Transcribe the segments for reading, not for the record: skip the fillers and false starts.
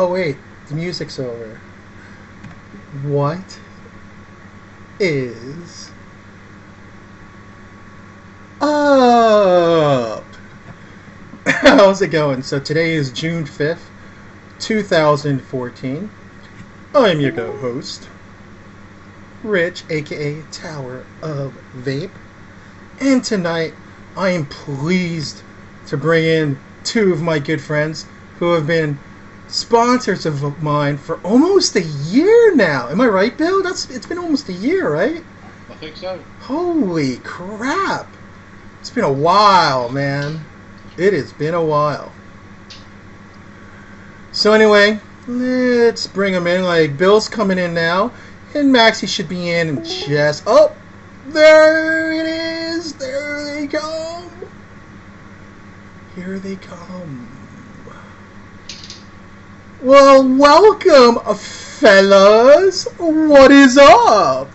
Oh wait, the music's over. What is up? How's it going? So today is June 5th, 2014. I'm your co-host, Rich, aka Tower of Vape. And tonight, I am pleased to bring in two of my good friends who have been sponsors of mine for almost a year now. Am I right, Bill? It's been almost a year, right? I think so. Holy crap. It's been a while, man. It has been a while. So anyway, let's bring them in. Like, Bill's coming in now, and Maxie should be in just... Oh! There it is! There they come! Here they come. Well, welcome, fellas! What is up?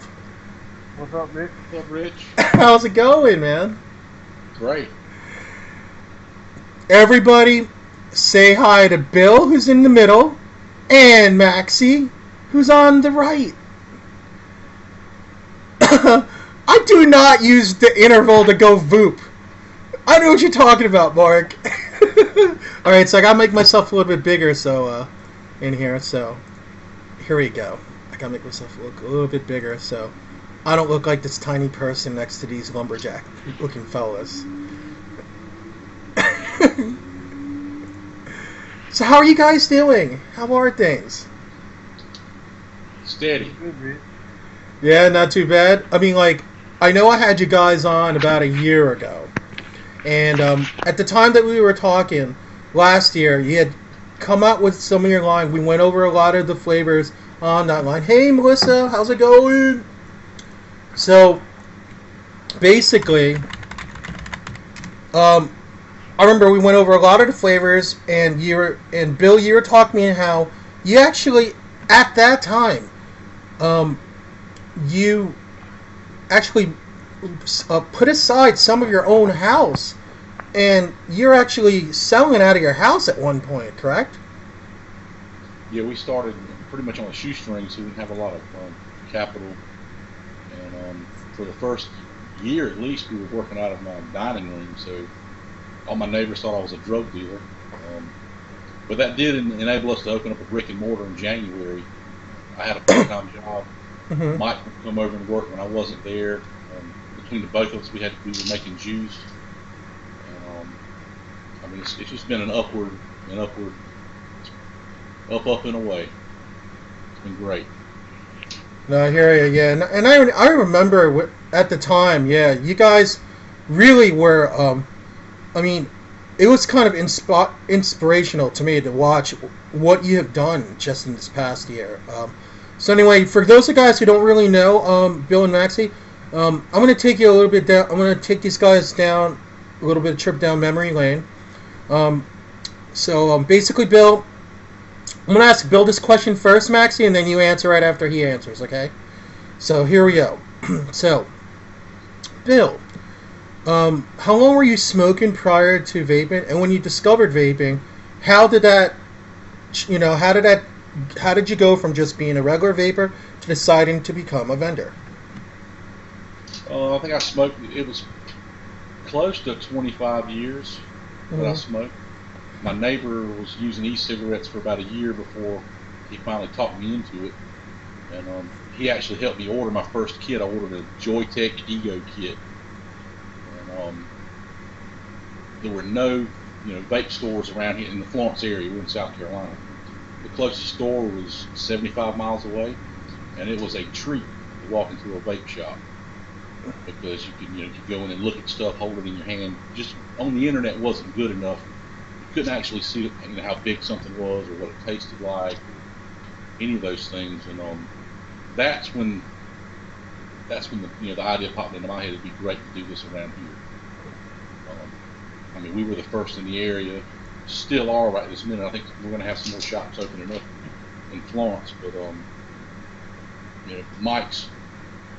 What's up, Rich? What's up, Rich? How's it going, man? Great. Everybody, say hi to Bill, who's in the middle, and Maxie, who's on the right. I do not use the interval to go voop. I know what you're talking about, Mark. Alright, so I gotta make myself a little bit bigger, so, in here, so, here we go. I gotta make myself look a little bit bigger, so I don't look like this tiny person next to these lumberjack-looking fellas. So how are you guys doing? How are things? Steady. Good, Rich. Yeah, not too bad. I mean, like, I know I had you guys on about a year ago. And at the time that we were talking last year, you had come out with some of your line. We went over a lot of the flavors on that line. Hey, Melissa, how's it going? So, basically, I remember we went over a lot of the flavors, and Bill, you were talking to me how you actually, at that time, you actually put aside some of your own house, and you're actually selling out of your house at one point, correct? Yeah, we started pretty much on a shoestring, so we didn't have a lot of capital. And for the first year, at least, we were working out of my dining room, so all my neighbors thought I was a drug dealer. But that did enable us to open up a brick and mortar in January. I had a part-time job. Mm-hmm. Mike would come over and work when I wasn't there. Between the both of us, we were making juice. And, I mean, it's just been an upward, up and away. It's been great. No, I hear you, yeah. And I remember at the time, yeah, you guys really were, I mean, it was kind of inspirational to me to watch what you have done just in this past year. So anyway, for those of guys who don't really know, Bill and Maxie, I'm going to take you a little bit down. I'm going to take these guys down a little bit of trip down memory lane. So basically, Bill, I'm going to ask Bill this question first, Maxie, and then you answer right after he answers, okay? So here we go. So, Bill, how long were you smoking prior to vaping? And when you discovered vaping, how did you go from just being a regular vapor to deciding to become a vendor? I think I smoked, it was close to 25 years that I smoked. My neighbor was using e-cigarettes for about a year before he finally talked me into it. And he actually helped me order my first kit. I ordered a Joytech Ego kit. And there were no vape stores around here in the Florence area. We're in South Carolina. The closest store was 75 miles away, and it was a treat to walk into a vape shop, because you could go in and look at stuff, hold it in your hand. Just on the internet wasn't good enough. You couldn't actually see how big something was or what it tasted like, any of those things. And that's when the idea popped into my head. It'd be great to do this around here. I mean, we were the first in the area, still are right this minute. I think we're going to have some more shops opening up in Florence, but Mike's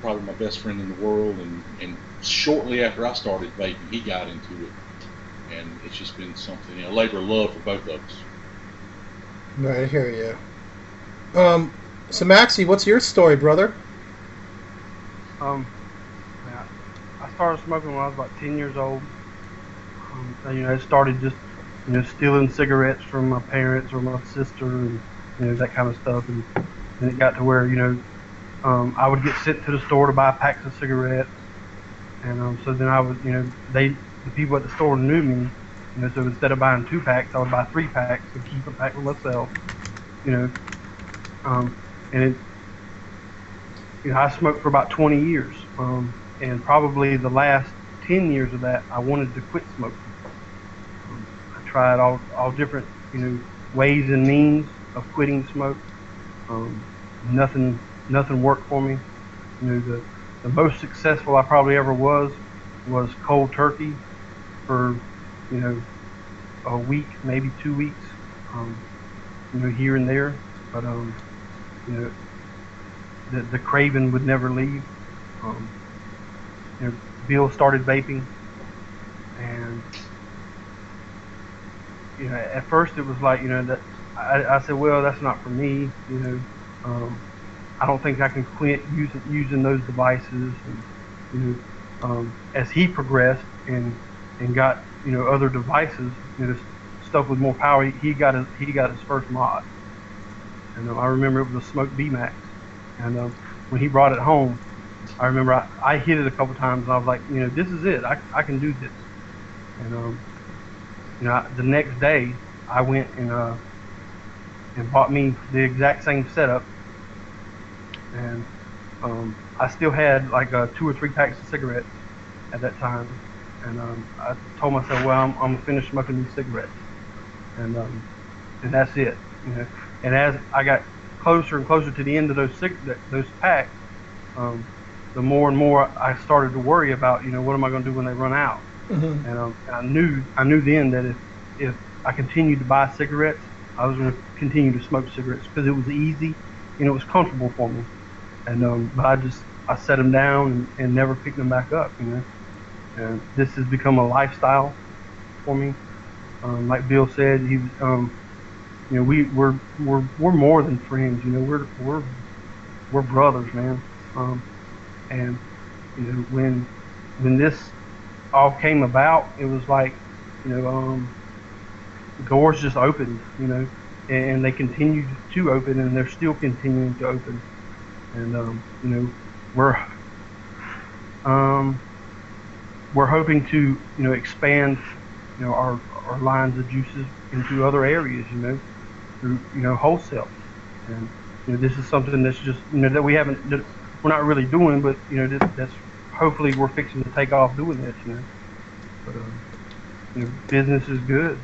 probably my best friend in the world, and shortly after I started vaping, he got into it, and it's just been something, labor of love for both of us. Right, I hear you. So Maxie, what's your story, brother? Um, yeah, I started smoking when I was about 10 years old. It started just, stealing cigarettes from my parents or my sister, and that kind of stuff. And then it got to where, I would get sent to the store to buy packs of cigarettes, and so then I would, the people at the store knew me, so instead of buying 2 packs, I would buy 3 packs and keep a pack for myself, you know. Um, and I smoked for about 20 years, and probably the last 10 years of that, I wanted to quit smoking. I tried all different, ways and means of quitting smoke. Um, nothing worked for me. The most successful I probably ever was cold turkey for, you know, a week, maybe 2 weeks, um, here and there. But you know, the craving would never leave. Um, you know, Bill started vaping, and at first it was like, that I said, well, that's not for me. I don't think I can quit using those devices. And as he progressed and got other devices, stuff with more power, he got his first mod. And I remember it was a Smoke B-Max, and when he brought it home, I remember I hit it a couple times, and I was like, this is it. I can do this. And the next day I went and bought me the exact same setup, and I still had like 2 or 3 packs of cigarettes at that time, and I told myself, well, I'm gonna finish smoking these cigarettes, and that's it. And as I got closer and closer to the end of those packs, the more and more I started to worry about, what am I going to do when they run out? Mm-hmm. And I knew then that if I continued to buy cigarettes, I was going to continue to smoke cigarettes because it was easy, it was comfortable for me. And but I set them down and never picked them back up. And this has become a lifestyle for me. Like Bill said, we're more than friends. We're brothers, man. And when this all came about, it was like, doors just opened, and they continued to open, and they're still continuing to open. And we're we're hoping to expand our lines of juices into other areas, through wholesale. And this is something that's just that we're not really doing, but that's hopefully we're fixing to take off doing this. But business is good.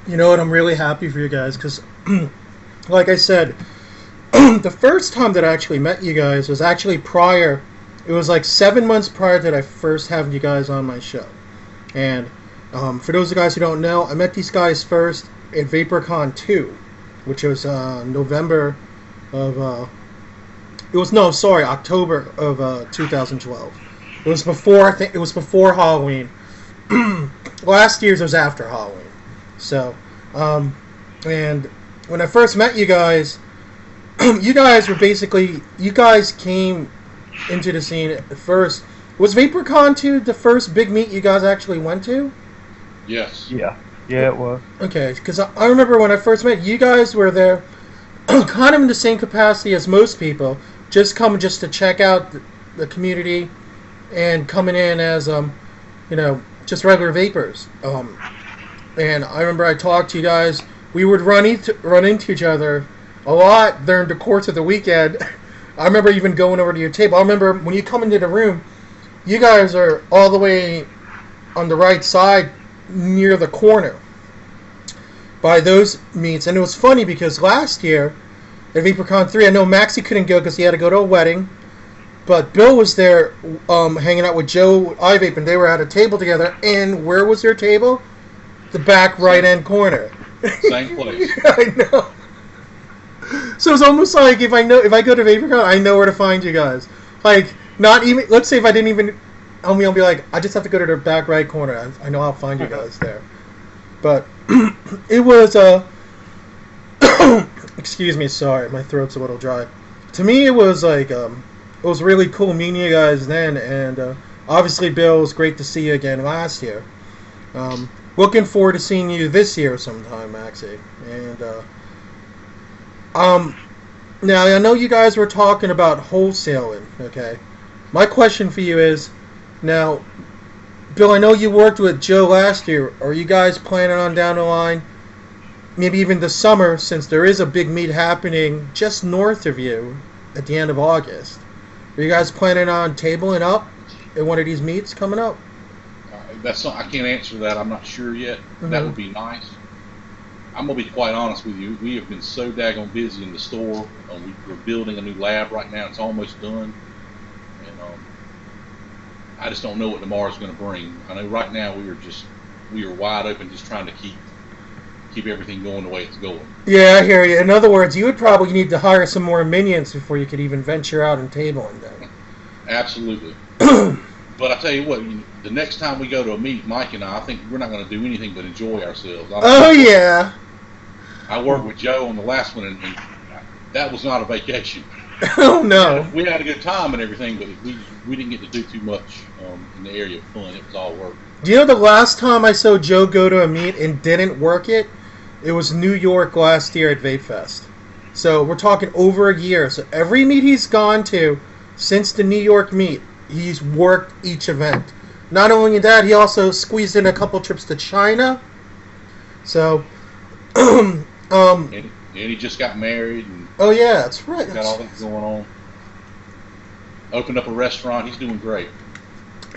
You know what? I'm really happy for you guys because, like I said, the first time that I actually met you guys was actually prior. It was like 7 months prior that I first had you guys on my show. And for those of you guys who don't know, I met these guys first at VaporCon 2, which was November of October of 2012. It was before, I think it was before Halloween. Last year's was after Halloween. So, and when I first met you guys, you guys came into the scene at first. Was VaporCon 2 the first big meet you guys actually went to? Yes. Yeah, it was. Okay, because I remember when I first met you guys were there, kind of in the same capacity as most people, just to check out the community, and coming in as just regular vapors. And I remember I talked to you guys. We would run into each other a lot during the course of the weekend. I remember even going over to your table. I remember when you come into the room, you guys are all the way on the right side near the corner by those meets. And it was funny because last year at VaporCon 3, I know Maxie couldn't go because he had to go to a wedding, but Bill was there hanging out with Joe iVape, and they were at a table together. And where was their table? The back right-hand corner. Same place. I know. So it's almost like if I go to VaporCon, I know where to find you guys. Like, not even, let's say if I didn't even, I'll be like, I just have to go to the back right corner. I know I'll find you guys there. But it was Excuse me, sorry, my throat's a little dry. To me, it was like it was really cool meeting you guys then, and obviously, Bill, it was great to see you again last year. Looking forward to seeing you this year sometime, Maxie. And now I know you guys were talking about wholesaling. Okay, my question for you is, now, Bill, I know you worked with Joe last year. Are you guys planning on down the line? Maybe even this summer, since there is a big meet happening just north of you at the end of August. Are you guys planning on tabling up at one of these meets coming up? I can't answer that. I'm not sure yet. Mm-hmm. That would be nice. I'm gonna be quite honest with you. We have been so daggone busy in the store. We're building a new lab right now. It's almost done, and I just don't know what tomorrow's going to bring. I know right now we are wide open, just trying to keep everything going the way it's going. Yeah, I hear you. In other words, you would probably need to hire some more minions before you could even venture out and tabling them. Absolutely. But I tell you what, the next time we go to a meet, Mike and I think we're not going to do anything but enjoy ourselves. Oh, yeah. I worked with Joe on the last one, and that was not a vacation. Oh, no. We had a good time and everything, but we didn't get to do too much in the area of fun. It was all work. Do you know the last time I saw Joe go to a meet and didn't work it? It was New York last year at Vape Fest. So we're talking over a year. So every meet he's gone to since the New York meet, he's worked each event. Not only that, he also squeezed in a couple trips to China. So, and he just got married. And oh yeah, that's right. Got all that going on. Opened up a restaurant. He's doing great.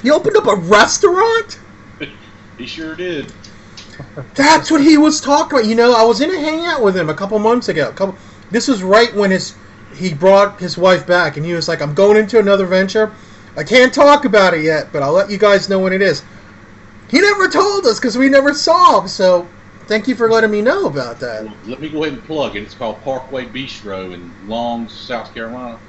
He opened up a restaurant? He sure did. That's what he was talking about. You know, I was in a hangout with him a couple months ago. This was right when he brought his wife back, and he was like, I'm going into another venture. I can't talk about it yet, but I'll let you guys know when it is. He never told us because we never saw him, so thank you for letting me know about that. Well, let me go ahead and plug it. It's called Parkway Bistro in Longs, South Carolina.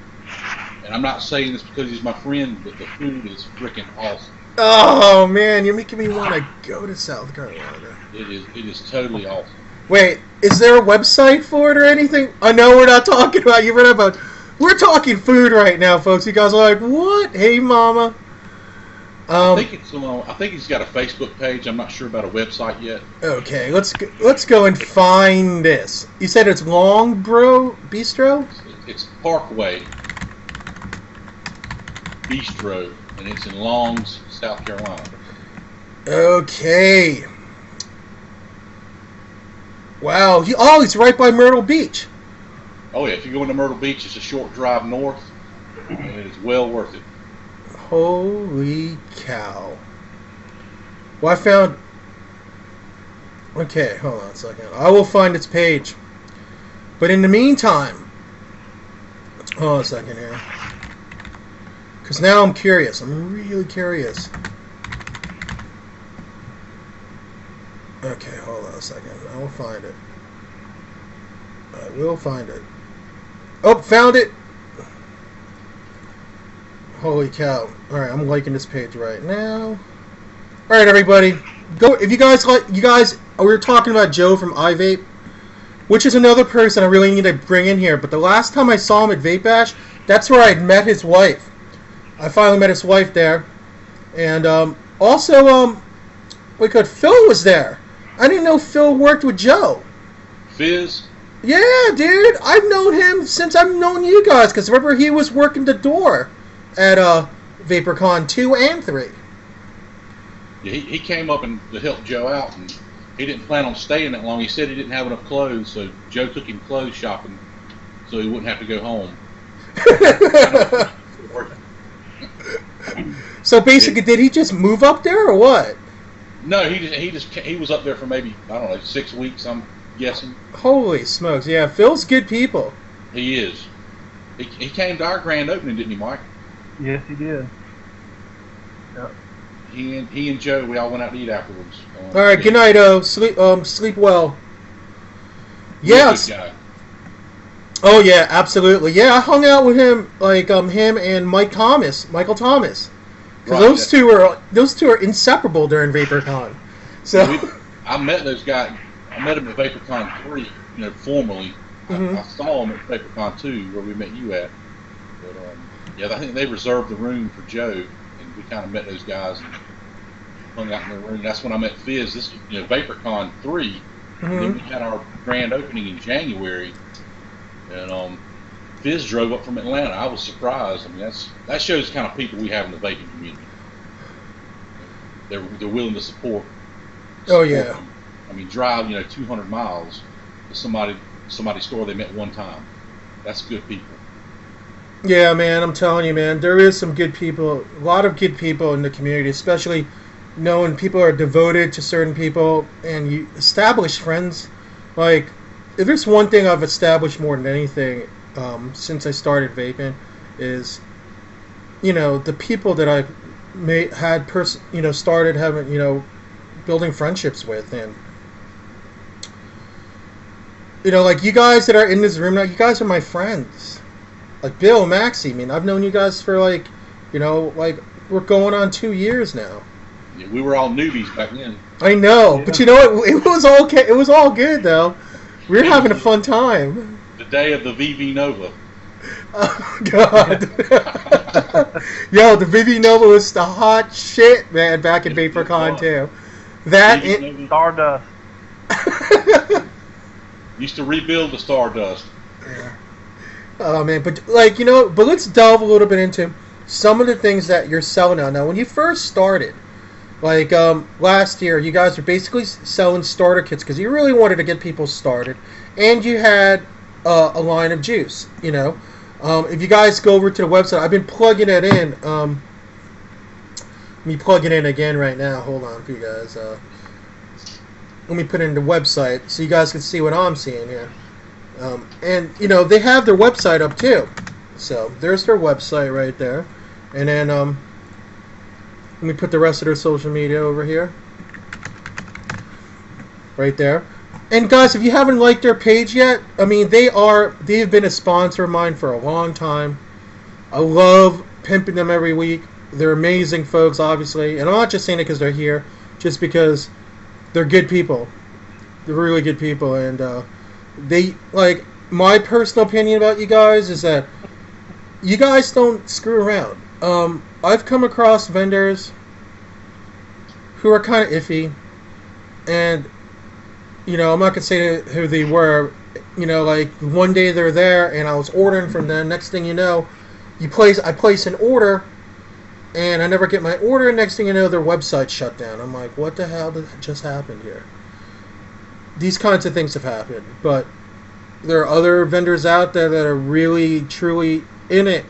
And I'm not saying this because he's my friend, but the food is freaking awesome. Oh, man, you're making me want to go to South Carolina. It is totally awesome. Wait, is there a website for it or anything? I know we're not talking about you, but we're talking food right now, folks. You guys are like, what? Hey, mama. I think he's got a Facebook page. I'm not sure about a website yet. Okay, let's go and find this. You said it's Long Bistro? It's Parkway Bistro, and it's in Longs, South Carolina. Okay. Wow. He's right by Myrtle Beach. Oh yeah, if you go into Myrtle Beach, it's a short drive north, and it is well worth it. Holy cow. Well, I found... Okay, hold on a second. I will find its page. But in the meantime... Hold on a second here. Because now I'm curious. I'm really curious. Okay, hold on a second. I will find it. I will find it. Oh, found it! Holy cow. Alright, I'm liking this page right now. Alright, everybody. Go if you guys we were talking about Joe from iVape, which is another person I really need to bring in here, but the last time I saw him at Vape Bash, that's where I met his wife. I finally met his wife there. And also Phil was there. I didn't know Phil worked with Joe. Fizz? Yeah, dude. I've known him since I've known you guys, because remember he was working the door at VaporCon 2 and 3. Yeah, he came up and to help Joe out, and he didn't plan on staying that long. He said he didn't have enough clothes, so Joe took him clothes shopping so he wouldn't have to go home. So basically, did he just move up there or what? No, he was up there for maybe, I don't know, 6 weeks, I'm guessing. Holy smokes, yeah, Phil's good people. He is. He came to our grand opening, didn't he, Mike? Yes, he did. Yep. He and Joe, we all went out to eat afterwards. All right, good night. Sleep well. Yes. Good guy. Oh yeah, absolutely. Yeah, I hung out with him, him and Michael Thomas. Because Right, those two are inseparable during VaporCon. So I met those guys. I met him at VaporCon 3, formally. Mm-hmm. I saw them at PaperCon 2 where we met you at. But yeah, I think they reserved the room for Joe, and we kind of met those guys and hung out in their room. That's when I met Fizz. This, VaporCon 3. Mm-hmm. And then we had our grand opening in January, and Fizz drove up from Atlanta. I was surprised. I mean, that shows the kind of people we have in the vaping community. They're willing to support. Oh yeah. Them. I mean, drive 200 miles to somebody's store they met one time. That's good people. Yeah, man, I'm telling you, man, there is some good people, a lot of good people in the community, especially knowing people are devoted to certain people and you establish friends. Like, if there's one thing I've established more than anything since I started vaping is, the people that I've started having, building friendships with. And, like you guys that are in this room now, you guys are my friends. Like Bill, Maxie, I mean, I've known you guys for like we're going on 2 years now. Yeah, we were all newbies back then. I know, yeah. But you know what? It was okay. It was all good though. We were having a fun time. The day of the VV Nova. Oh God! Yo, the VV Nova was the hot shit, man. Back in VaporCon too. That Stardust. Used to rebuild the Stardust. Yeah. Oh man, but but let's delve a little bit into some of the things that you're selling now. Now, when you first started, last year, you guys were basically selling starter kits because you really wanted to get people started, and you had a line of juice. If you guys go over to the website, I've been plugging it in. Let me plug it in again right now. Hold on for you guys. Let me put it in the website so you guys can see what I'm seeing here. And they have their website up too. So there's their website right there. And then let me put the rest of their social media over here. Right there. And guys, if you haven't liked their page yet, I mean they've been a sponsor of mine for a long time. I love pimping them every week. They're amazing folks, obviously. And I'm not just saying it because they're here, just because they're good people. They're really good people, and my personal opinion about you guys is that you guys don't screw around. I've come across vendors who are kind of iffy, and I'm not gonna say who they were. One day they're there, and I was ordering from them. Next thing you know, I place an order, and I never get my order. Next thing you know, their website shut down. I'm like, what the hell just happened here? These kinds of things have happened, but there are other vendors out there that are really, truly in it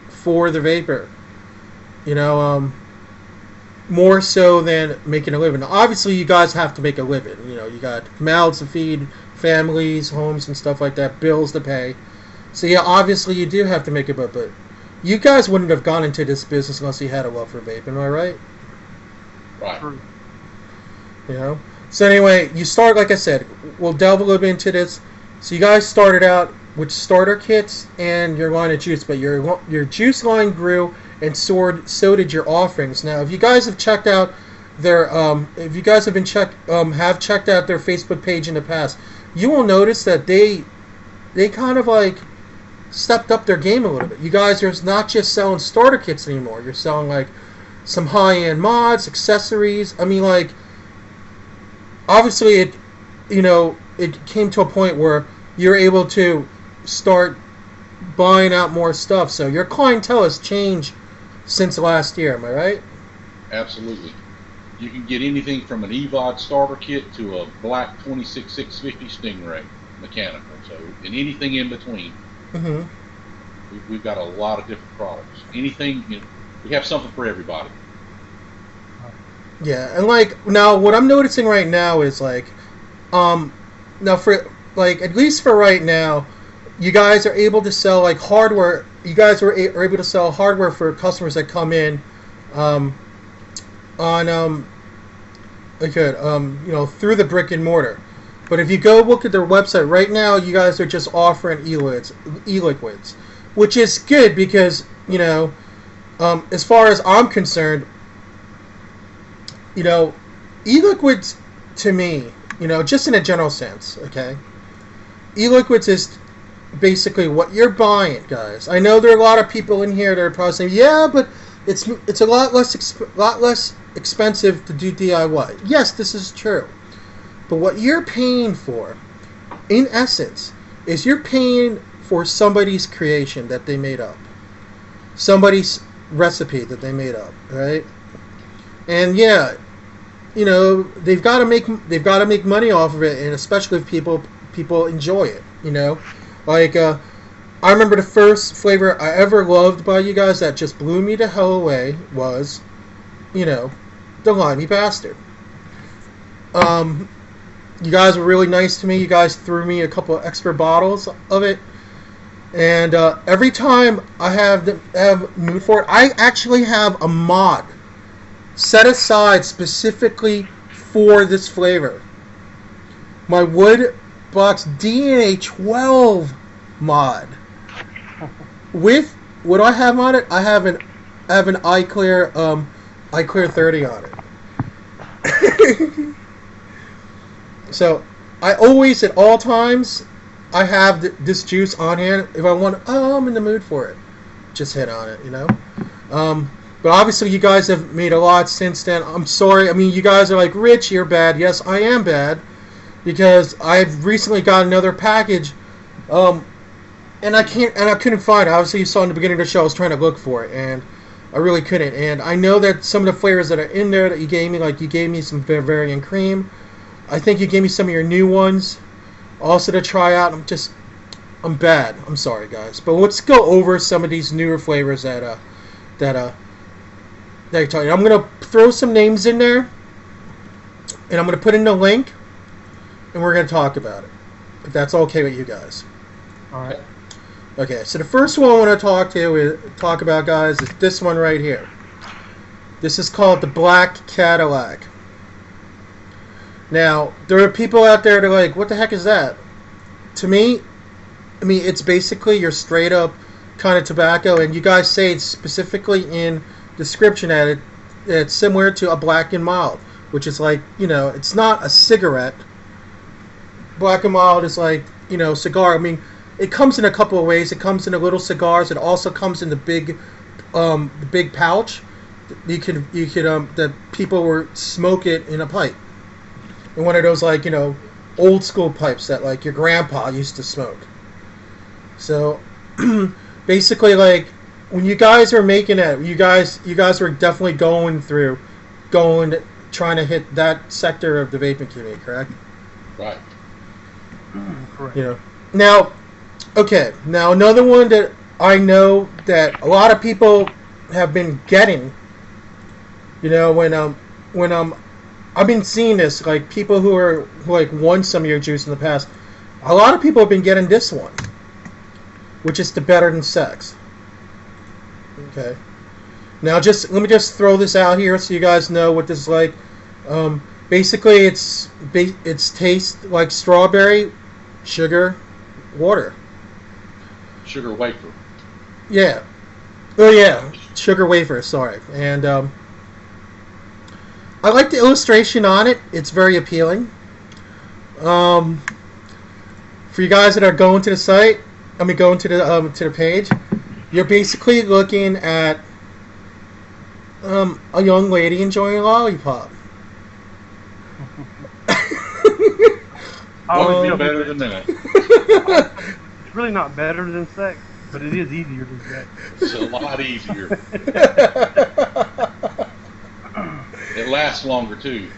for the vapor. More so than making a living. Now, obviously, you guys have to make a living. You got mouths to feed, families, homes, and stuff like that, bills to pay. So, yeah, obviously, you do have to make a living, but you guys wouldn't have gone into this business unless you had a love for vaping, am I right? Right. So anyway, you start, like I said, we'll delve a little bit into this. So you guys started out with starter kits and your line of juice, but your juice line grew, and so did your offerings. Now, if you guys have checked out their, have checked out their Facebook page in the past, you will notice that they kind of stepped up their game a little bit. You guys are not just selling starter kits anymore. You're selling some high-end mods, accessories. I mean, obviously it came to a point where you're able to start buying out more stuff. So your clientele has changed since last year. Am I right? Absolutely. You can get anything from an EVOD starter kit to a black 26650 Stingray mechanical. So, and anything in between. Mm-hmm. We've got a lot of different products. Anything, we have something for everybody. Yeah, and now what I'm noticing right now is now for at least for right now, you guys are able to sell hardware. You guys are able to sell hardware for customers that come in through the brick and mortar. But if you go look at their website right now, you guys are just offering e-liquids, which is good because as far as I'm concerned, e-liquids to me, just in a general sense, okay, e-liquids is basically what you're buying, guys. I know there are a lot of people in here that are probably saying, yeah, but it's a lot less expensive to do DIY. Yes, this is true. But what you're paying for, in essence, is you're paying for somebody's creation that they made up. Somebody's recipe that they made up, right? And yeah, you know, they've got to make money off of it, and especially if people enjoy it, you know? Like I remember the first flavor I ever loved by you guys that just blew me the hell away was, you know, the Limey Bastard. You guys were really nice to me. You guys threw me a couple of extra bottles of it, and every time I have mood for it, I actually have a mod set aside specifically for this flavor. My Wood Box DNA 12 mod. With what I have on it, I have an iClear 30 on it. So I always, at all times, I have this juice on hand. If I want, I'm in the mood for it, just hit on it, you know. But obviously, you guys have made a lot since then. I'm sorry. I mean, you guys are like, Rich, you're bad. Yes, I am bad, because I've recently got another package, and I couldn't find it. Obviously, you saw in the beginning of the show, I was trying to look for it, and I really couldn't. And I know that some of the flavors that are in there that you gave me, like you gave me some Bavarian cream. I think you gave me some of your new ones also to try out. I'm bad. I'm sorry, guys. But let's go over some of these newer flavors that you're talking. I'm gonna throw some names in there, and I'm gonna put in the link, and we're gonna talk about it. If that's okay with you guys. All right. Okay. So the first one I want to talk about, guys, is this one right here. This is called the Black Cadillac. Now, there are people out there that are like, what the heck is that? To me, I mean, it's basically your straight up kind of tobacco, and you guys say it's specifically in description that it's similar to a Black and Mild, which is like, you know, it's not a cigarette. Black and Mild is like, you know, cigar. I mean, it comes in a couple of ways. It comes in the little cigars. It also comes in the big pouch. You could that people would smoke it in a pipe. In one of those, like, you know, old school pipes that like your grandpa used to smoke. So basically, like, when you guys are making it, you guys were definitely trying to hit that sector of the vaping community, correct? Right. Correct. You know. Now, okay. Now another one that I know that a lot of people have been getting. You know, when I've been seeing this, like people who like won some of your juice in the past. A lot of people have been getting this one, which is the Better Than Sex. Okay. Now, let me just throw this out here so you guys know what this is like. Basically, it's tastes like strawberry, sugar, water. Sugar wafer. Yeah. Oh yeah, sugar wafer. Sorry, and I like the illustration on it. It's very appealing. For you guys that are going to the site, going to the page, you're basically looking at a young lady enjoying a lollipop. What would be better than that? It's really not better than sex, but it is easier than sex. It's a lot easier. It lasts longer too.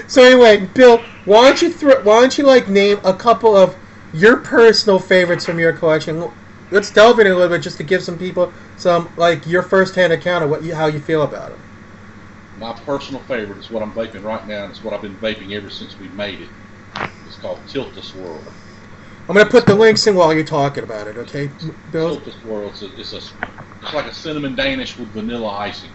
So anyway, Bill, why don't you like name a couple of your personal favorites from your collection? Let's delve in a little bit just to give some people some like your first-hand account of how you feel about them. My personal favorite is what I'm vaping right now, and it's what I've been vaping ever since we made it. It's called Tilt-A-Swirl. I'm going to put the links in while you're talking about it, okay, Bill? Tilt-A-Swirl, it's like a cinnamon Danish with vanilla icing.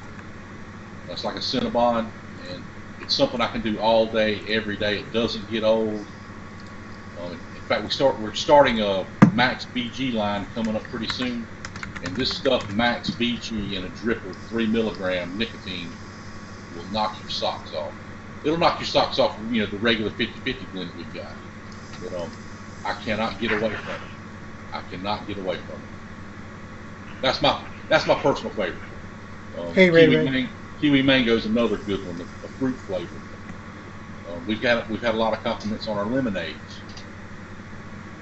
It's like a Cinnabon, and it's something I can do all day, every day. It doesn't get old. In fact, we're starting a Max BG line coming up pretty soon, and this stuff, Max BG in a drip of 3 milligram nicotine, will knock your socks off. it'll knock your socks off. You know, the regular 50-50 blend we've got. But I cannot get away from it. I cannot get away from it. That's my personal favorite. Hey, Ray. Kiwi mango is another good one, a fruit flavor. We've had a lot of compliments on our lemonades.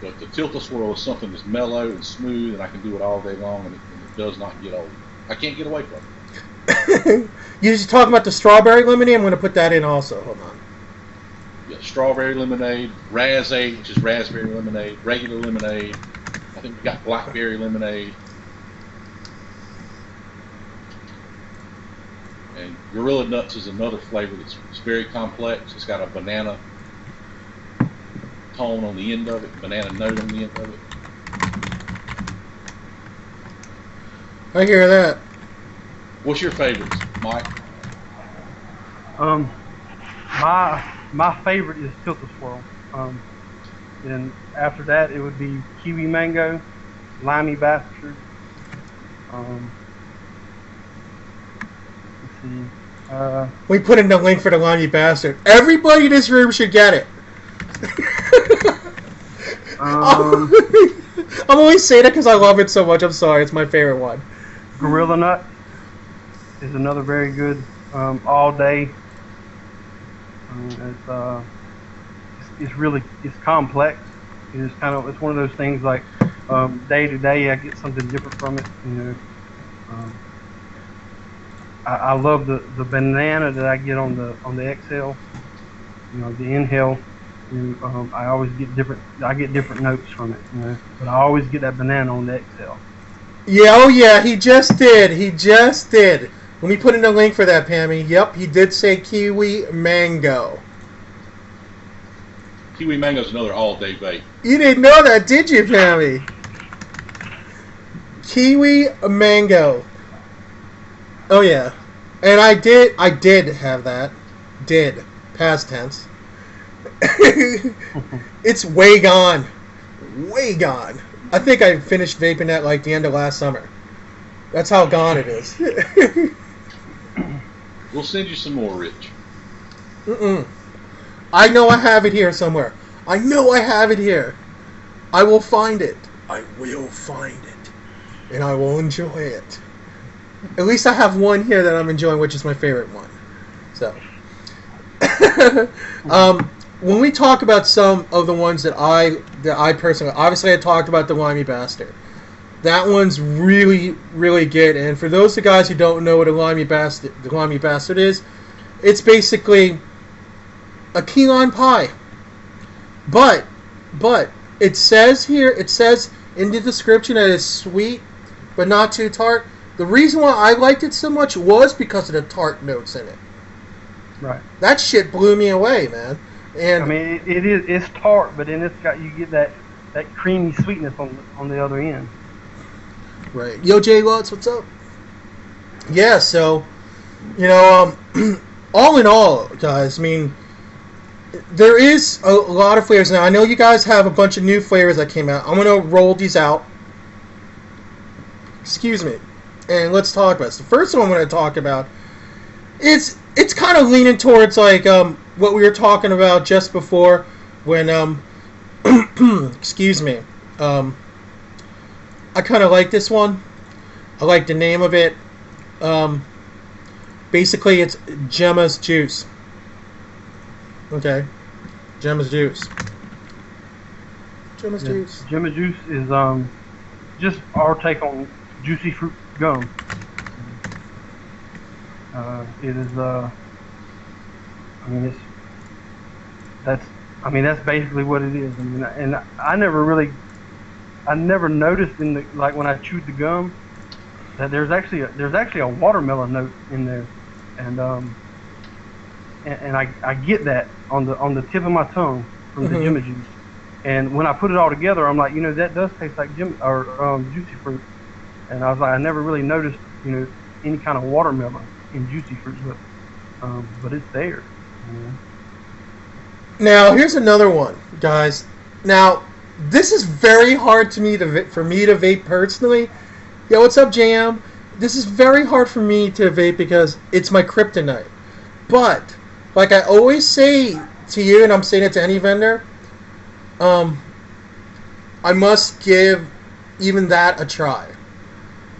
But the Tilt-A-Swirl is something that's mellow and smooth, and I can do it all day long, and it does not get old. I can't get away from it. You just talking about the strawberry lemonade? I'm going to put that in also. Hold on. Yeah, strawberry lemonade, Raz-A, which is raspberry lemonade, regular lemonade. I think we got blackberry lemonade. And Gorilla Nuts is another flavor that's very complex. It's got a banana tone on the end of it, banana note on the end of it. I hear that. What's your favorites, Mike? My favorite is Tilt-A-Swirl. And after that, it would be Kiwi Mango, Limey Bastard. Let's see. We put in the link for the Limey Bastard. Everybody in this room should get it. I'm only saying it because I love it so much. I'm sorry, it's my favorite one. Gorilla Nut is another very good all day. It's complex. It's one of those things like day to day I get something different from it. You know, I love the banana that I get on the exhale. You know, the inhale. I always get different. I get different notes from it. You know, but I always get that banana on the exhale. Yeah, oh yeah, he just did. Let me put in a link for that, Pammy. Yep, he did say Kiwi Mango. Kiwi Mango is another all-day vape. You didn't know that, did you, Pammy? Kiwi Mango. Oh yeah, and I did have that. Did past tense. It's way gone. Way gone. I think I finished vaping that like the end of last summer. That's how gone it is. We'll send you some more, Rich. I know I have it here somewhere. I know I have it here. I will find it. I will find it. And I will enjoy it. At least I have one here that I'm enjoying, which is my favorite one. So. When we talk about some of the ones that I personally, obviously I talked about the Limey Bastard. That one's really, really good. And for those of the guys who don't know what a Limey Bastard is, it's basically a key lime pie. But it says in the description that it's sweet, but not too tart. The reason why I liked it so much was because of the tart notes in it. Right. That shit blew me away, man. And I mean, it's tart, but then you get that creamy sweetness on the other end. Right. Yo, Jay Lutz, what's up? Yeah, so, you know, all in all, guys, I mean, there is a lot of flavors. Now, I know you guys have a bunch of new flavors that came out. I'm going to roll these out. Excuse me. And let's talk about this. The first one I'm going to talk about is, it's kind of leaning towards, like, what we were talking about just before when, excuse me, I kind of like this one. I like the name of it. Basically, it's Gemma's Juice. Okay. Gemma's Juice. Gemma's Juice. Gemma Juice is just our take on juicy fruit gum. It is that's basically what it is. I mean, and I never noticed like when I chewed the gum that there's actually a watermelon note in there, and I get that on the tip of my tongue from the Gemma Juice. And when I put it all together, I'm like, that does taste like juicy fruit. And I was like, I never really noticed, any kind of watermelon in juicy fruit, but it's there. Now, here's another one, guys. Now, this is very hard for me to vape personally. Yo, what's up, Jam? This is very hard for me to vape because it's my kryptonite. But like I always say to you, and I'm saying it to any vendor, um, I must give even that a try.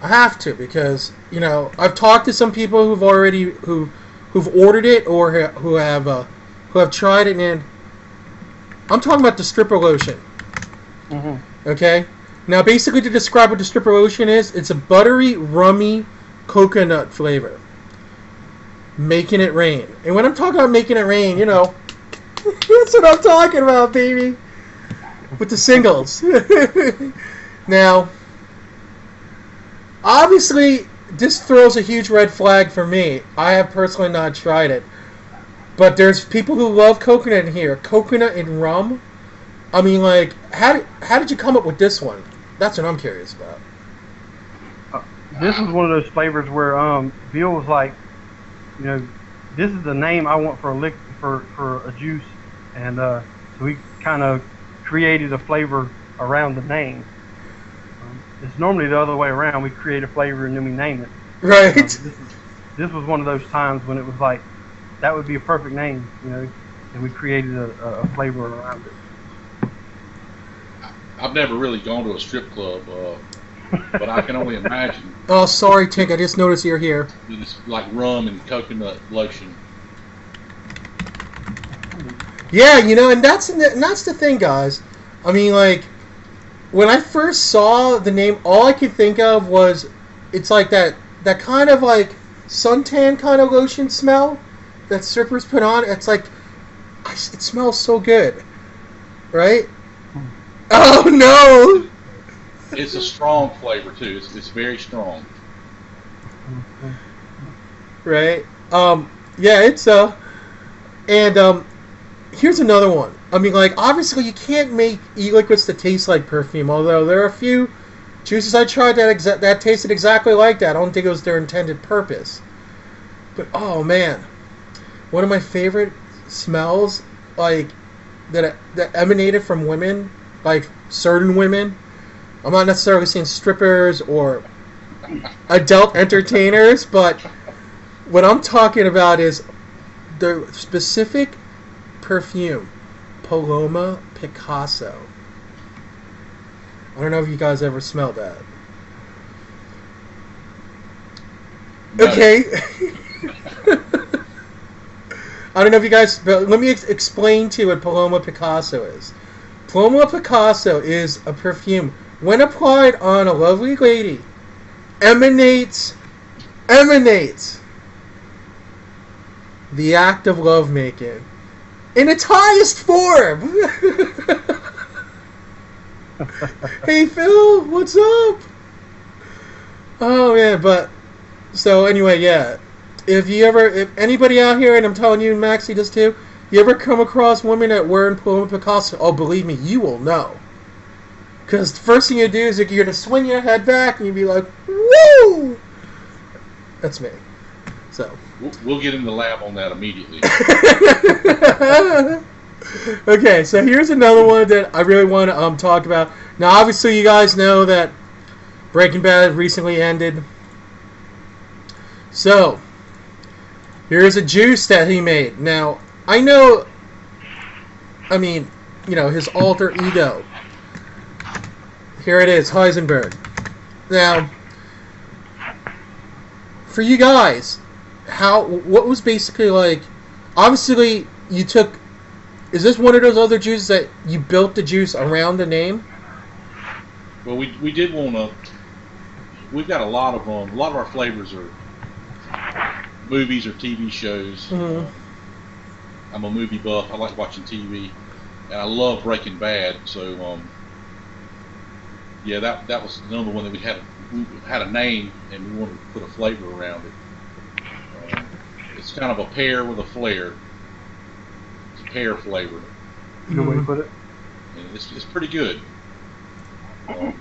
I have to because I've talked to some people who've ordered it or who have tried it, and I'm talking about the stripper lotion. Mhm. Okay, now basically to describe what the stripper lotion is, it's a buttery, rummy coconut flavor, making it rain. And when I'm talking about making it rain, that's what I'm talking about, baby. With the singles. Now, obviously, this throws a huge red flag for me. I have personally not tried it. But there's people who love coconut in here. Coconut and rum. I mean, like, how did you come up with this one? That's what I'm curious about. This was one of those flavors where Bill was like, this is the name I want for a juice, and so we kind of created a flavor around the name. It's normally the other way around. We create a flavor and then we name it. Right. This was one of those times when it was like, that would be a perfect name, and we created a flavor around it. I've never really gone to a strip club, but I can only imagine. Oh, sorry, Tink. I just noticed you're here. It's like rum and coconut lotion. Yeah, and that's the thing, guys. I mean, like, when I first saw the name, all I could think of was it's like that kind of like suntan kind of lotion smell that strippers put on. It's like it smells so good, right? Oh no! It's a strong flavor too. It's very strong. Right? Yeah, it's and here's another one. I mean, like, obviously you can't make e-liquids that taste like perfume, although there are a few juices I tried that tasted exactly like that. I don't think it was their intended purpose. But, oh, man. One of my favorite smells, like, that emanated from women, like, certain women. I'm not necessarily saying strippers or adult entertainers, but what I'm talking about is the specific perfume, Paloma Picasso. I don't know if you guys ever smelled that. No. Okay. I don't know if you guys, but let me explain to you what Paloma Picasso is. Paloma Picasso is a perfume. When applied on a lovely lady, emanates the act of lovemaking in its highest form. Hey Phil, what's up? Oh man, but so anyway, yeah. If anybody out here, and I'm telling you, Maxie does too, you ever come across women that wearing Paloma Picasso? Oh, believe me, you will know. Because the first thing you do is you're going to swing your head back and you'll be like, woo! That's me. So. We'll get in the lab on that immediately. Okay, so here's another one that I really want to talk about. Now, obviously, you guys know that Breaking Bad recently ended. So, here's a juice that he made. Now, I know, his alter ego. Here it is, Heisenberg. Now, for you guys, what was basically like, obviously you took, is this one of those other juices that you built the juice around the name? Well, we did want to, we've got a lot of our flavors are movies or TV shows. Mm-hmm. I'm a movie buff. I like watching TV, and I love Breaking Bad. So, yeah, that was another one that we had a name, and we wanted to put a flavor around it. It's kind of a pear with a flare. It's a pear flavor. Good way to put it. And it's pretty good.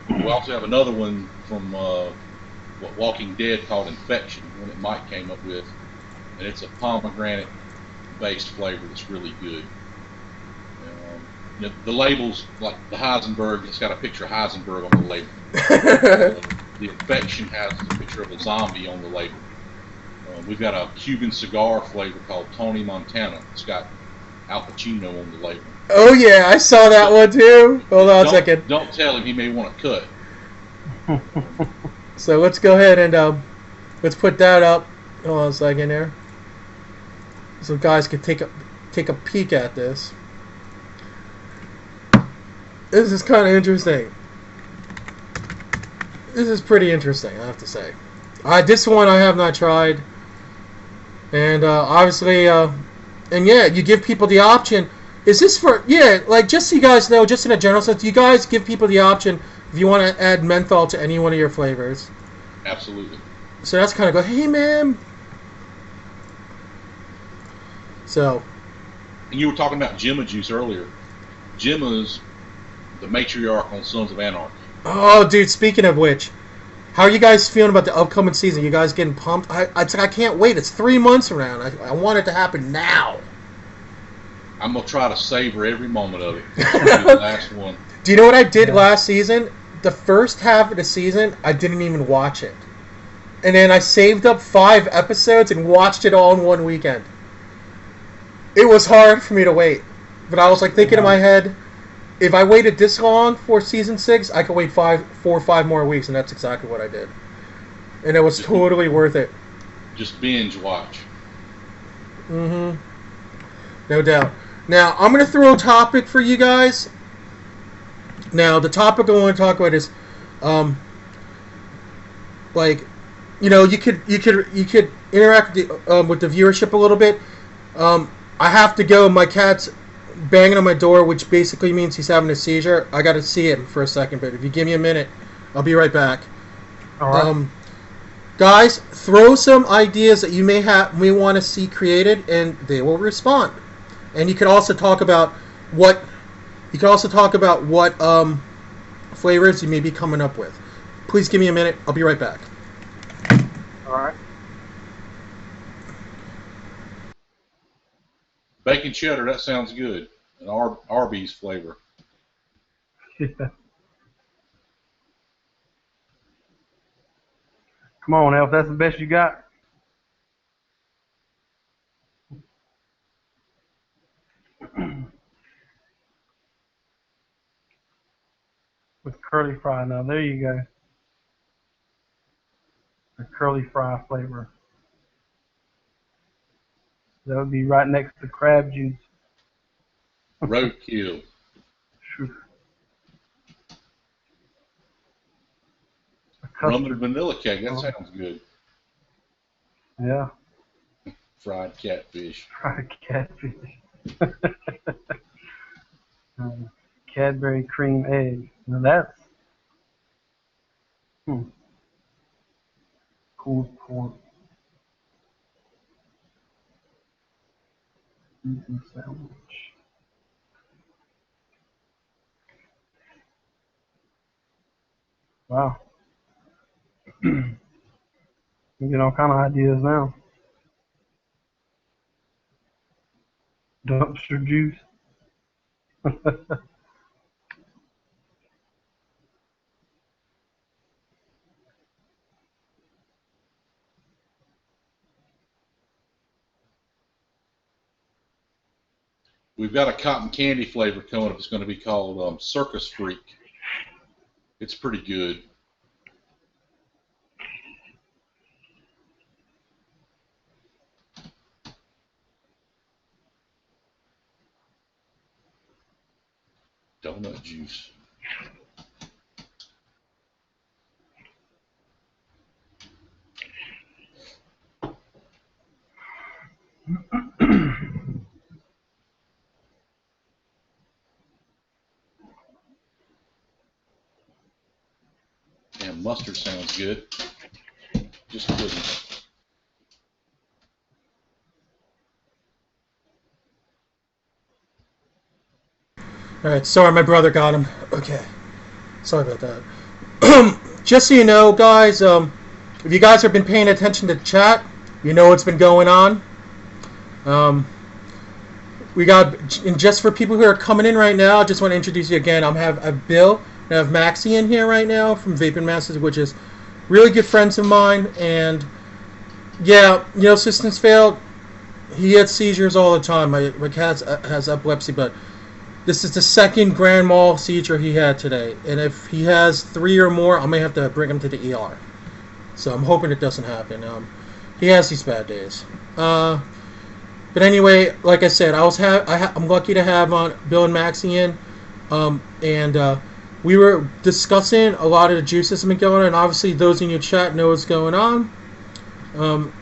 We also have another one from Walking Dead called Infection, one that Mike came up with, and it's a pomegranate-based flavor that's really good. The labels, like the Heisenberg, it's got a picture of Heisenberg on the label. The Infection has a picture of a zombie on the label. We've got a Cuban cigar flavor called Tony Montana. It's got Al Pacino on the label. Oh yeah, I saw that one too. Hold on a second. Don't tell him, he may want to cut. So let's go ahead and let's put that up. Hold on a second here, so guys can take a peek at this. This is kind of interesting. This is pretty interesting, I have to say. This one I have not tried, and obviously, and yeah, you give people the option. Is this for like just so you guys know, just in a general sense, you guys give people the option if you want to add menthol to any one of your flavors. Absolutely. So that's kind of go, hey man. So. And you were talking about Gemma Juice earlier. Gemma's the matriarch on Sons of Anarchy. Oh, dude! Speaking of which, how are you guys feeling about the upcoming season? You guys getting pumped? I can't wait. It's 3 months around. I want it to happen now. I'm gonna try to savor every moment of it. The last one. Do you know what I did last season? The first half of the season, I didn't even watch it, and then I saved up 5 episodes and watched it all in one weekend. It was hard for me to wait, but I was like thinking in my head, if I waited this long for season 6, I could wait 4 or 5 more weeks, and that's exactly what I did, and it was totally worth it. Just binge watch. Mm-hmm. No doubt. Now, I'm going to throw a topic for you guys. Now, the topic I want to talk about is, like, you know, you could interact with the viewership a little bit. I have to go. My cat's banging on my door, which basically means he's having a seizure. I got to see him for a second, but if you give me a minute, I'll be right back. All right. Guys, throw some ideas that you may want to see created, and they will respond. And you can also talk about what flavors you may be coming up with. Please give me a minute. I'll be right back. All right. Bacon cheddar, that sounds good. An Arby's flavor. Come on, Elf. That's the best you got. With curly fry. Now, there you go. The curly fry flavor. That would be right next to crab juice. Roadkill. Sure. Rum and vanilla cake, that sounds good. Yeah. Fried catfish. Fried catfish. Cadbury cream egg. Now that's cool pork. Season sandwich. Wow. You get all kind of ideas now. Dumpster juice. We've got a cotton candy flavor coming up. It's going to be called Circus Freak. It's pretty good. Donut juice. And mustard sounds good. Just couldn't. Alright, sorry, my brother got him. Okay. Sorry about that. Just so you know, guys, if you guys have been paying attention to chat, you know what's been going on. We got, and just for people who are coming in right now, I just want to introduce you again. I have Bill and I have Maxie in here right now from Vape Masters, which is really good friends of mine, and Yeah, systems failed. He had seizures all the time. My cat has epilepsy, but this is the second grand mal seizure he had today. And if he has 3 or more, I may have to bring him to the ER. So I'm hoping it doesn't happen. He has these bad days. But anyway, like I said, I'm lucky to have Bill and Maxie in, and we were discussing a lot of the juices that have been going on. And obviously, those in your chat know what's going on.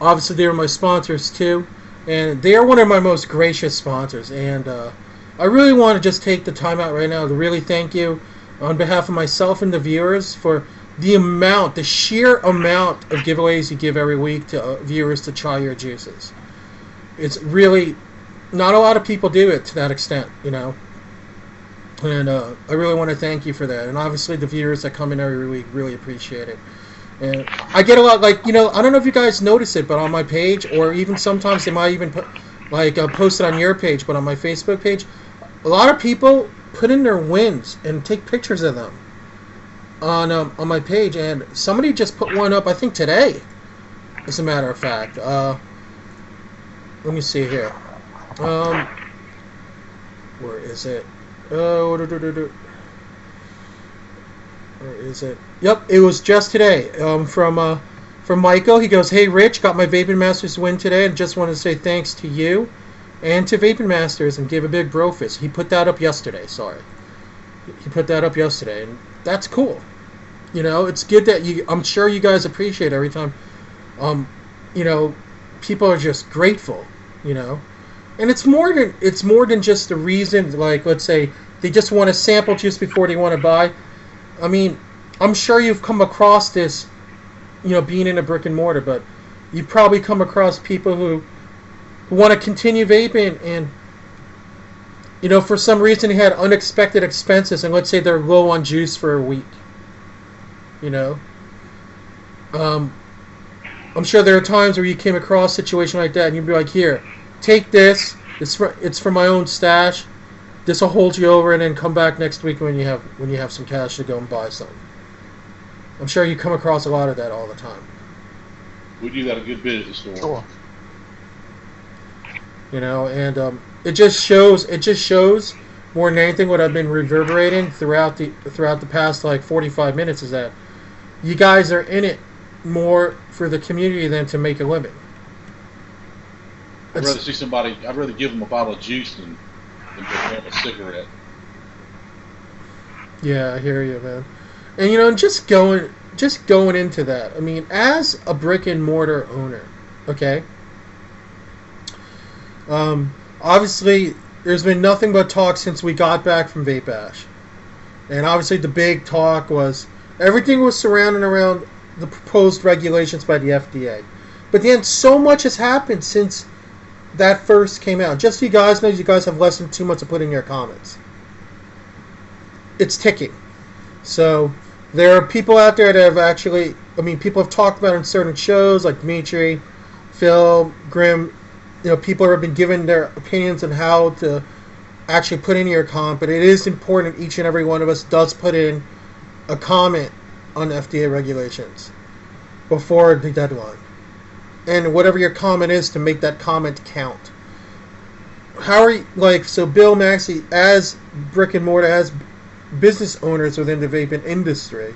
Obviously, they are my sponsors too, and they are one of my most gracious sponsors. And I really want to just take the time out right now to really thank you on behalf of myself and the viewers for the sheer amount of giveaways you give every week to viewers to try your juices. It's really not a lot of people do it to that extent, And I really want to thank you for that. And obviously, the viewers that come in every week really appreciate it. And I get a lot, I don't know if you guys notice it, but on my page, or even sometimes they might even post it on your page, but on my Facebook page, a lot of people put in their wins and take pictures of them on my page. And somebody just put one up, I think today, as a matter of fact. Let me see here. Where is it? Where is it? Yep, it was just today. From Michael. He goes, "Hey Rich, got my Vaping Masters win today, and just wanted to say thanks to you and to Vaping Masters and give a big bro fist." He put that up yesterday. Sorry, he put that up yesterday, and that's cool. It's good that I'm sure you guys appreciate every time. People are just grateful. And it's more than just the reason. Like, let's say they just want to sample juice before they want to buy. I mean, I'm sure you've come across this, being in a brick and mortar, but you've probably come across people who want to continue vaping, and for some reason they had unexpected expenses, and let's say they're low on juice for a week. I'm sure there are times where you came across a situation like that, and you'd be like, "Here, take this. It's for my own stash. This will hold you over, and then come back next week when you have some cash to go and buy something." I'm sure you come across a lot of that all the time. We do that a good bit at the store. Sure. And it just shows more than anything what I've been reverberating throughout the past 45 minutes is that you guys are in it more for the community than to make a living. I'd rather give them a bottle of juice than give them a cigarette. Yeah, I hear you, man. And just going into that, I mean, as a brick and mortar owner, okay, obviously there's been nothing but talk since we got back from Vape Bash, and obviously the big talk was everything was surrounding around the proposed regulations by the FDA. But then so much has happened since that first came out. Just so you guys know, you guys have less than 2 months to put in your comments. It's ticking. So there are people out there that have actually, people have talked about it in certain shows like Dimitri, Phil, Grim. People have been given their opinions on how to actually put in your comment. But it is important each and every one of us does put in a comment on FDA regulations before the deadline. And whatever your comment is, to make that comment count. How are you, so Bill, Maxie, as brick and mortar, as business owners within the vaping industry,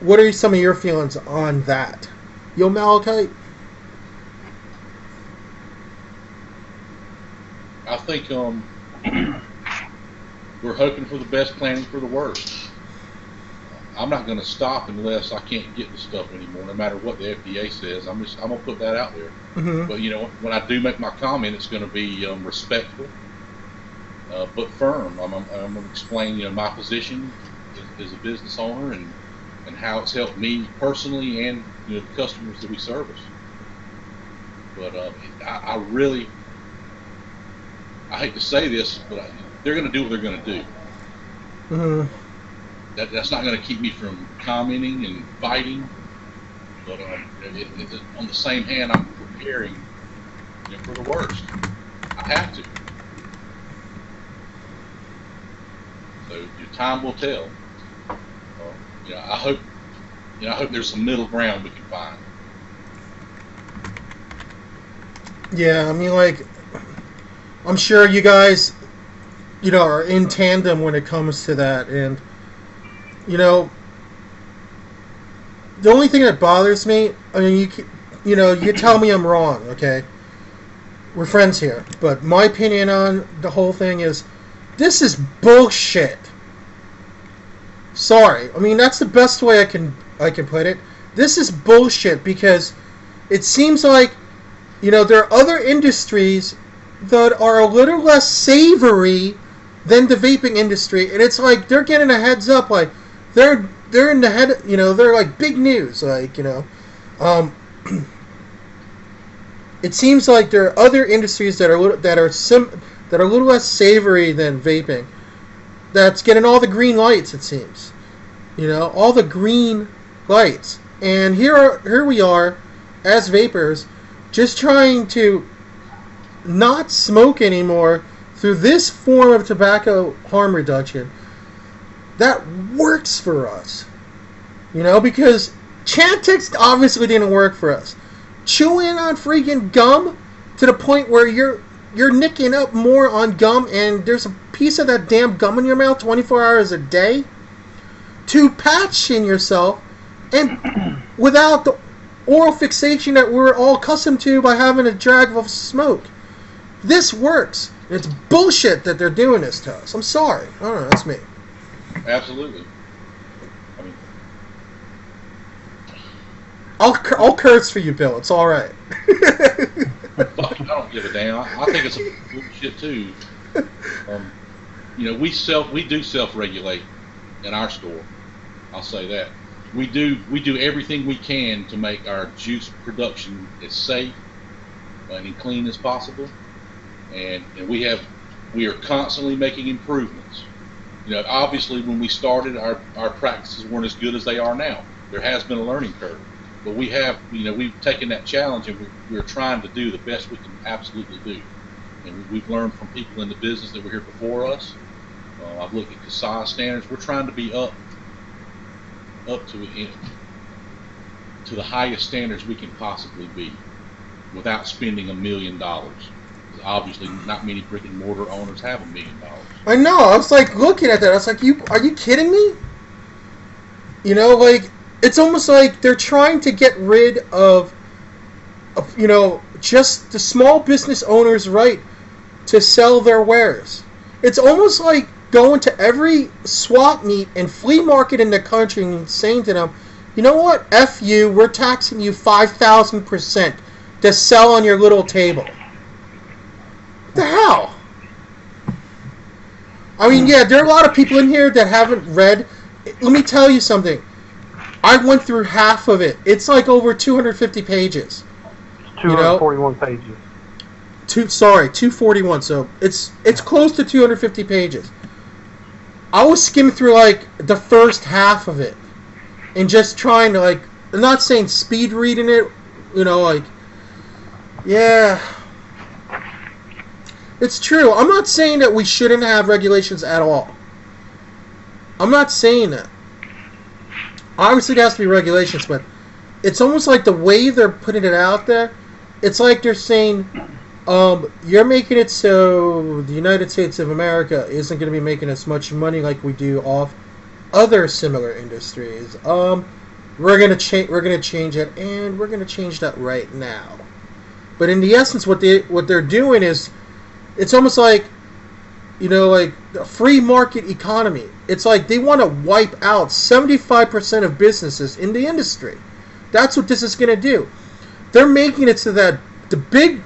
what are some of your feelings on that? Yo, Malachi? I think we're hoping for the best, planning for the worst. I'm not going to stop unless I can't get the stuff anymore, no matter what the FDA says. I'm going to put that out there. Mm-hmm. But when I do make my comment, it's going to be respectful, but firm. I'm going to explain my position as a business owner and how it's helped me personally and the customers that we service. But I hate to say this, but they're going to do what they're going to do. Mm-hmm. That's not going to keep me from commenting and fighting, but on the same hand, I'm preparing for the worst. I have to. So your time will tell. I hope there's some middle ground we can find. Yeah, I mean, like, I'm sure you guys, are in tandem when it comes to that. And, you know, the only thing that bothers me, I mean, you tell me I'm wrong, okay? We're friends here. But my opinion on the whole thing is this is bullshit. Sorry. I mean, that's the best way I can put it. This is bullshit because it seems like, there are other industries that are a little less savory than the vaping industry, and it's like they're getting a heads up, like they're in the head, they're like big news, like um, it seems like there are other industries that are a little less savory than vaping. That's getting all the green lights. It seems, all the green lights, and here we are, as vapors, just trying to not smoke anymore through this form of tobacco harm reduction that works for us. Because Chantix obviously didn't work for us. Chewing on freaking gum to the point where you're nicking up more on gum and there's a piece of that damn gum in your mouth 24 hours a day, to patching yourself and without the oral fixation that we're all accustomed to by having a drag of smoke. This works. It's bullshit that they're doing this to us. I'm sorry. I don't know. That's me. Absolutely. I mean, I'll curse for you, Bill. It's all right. fuck, I don't give a damn. I think it's a bullshit too. We do self-regulate in our store. I'll say that. We do everything we can to make our juice production as safe and clean as possible, and we are constantly making improvements. Obviously when we started, our practices weren't as good as they are now. There has been a learning curve, but we've taken that challenge and we're trying to do the best we can absolutely do. And we've learned from people in the business that were here before us. I've looked at the size standards. We're trying to be up to the highest standards we can possibly be without spending $1 million. Obviously, not many brick and mortar owners have $1 million. I know. I was like looking at that. I was like, are you kidding me? Like, it's almost like they're trying to get rid of just the small business owner's right to sell their wares. It's almost like going to every swap meet and flea market in the country and saying to them, you know what, F you, we're taxing you 5,000% to sell on your little table. What the hell? I mean, yeah, there are a lot of people in here that haven't read. Let me tell you something. I went through half of it. It's like over 250 pages. 241 pages. 241. So it's close to 250 pages. I was skimming through like the first half of it and just trying to, like, I'm not saying speed reading it, yeah. It's true. I'm not saying that we shouldn't have regulations at all. I'm not saying that. Obviously there has to be regulations, but it's almost like the way they're putting it out there, it's like they're saying, you're making it so the United States of America isn't going to be making as much money like we do off other similar industries. We're going to change it, and we're going to change that right now. But in the essence, what they're doing is, it's almost like, like a free market economy. It's like they want to wipe out 75% of businesses in the industry. That's what this is going to do. They're making it so that the big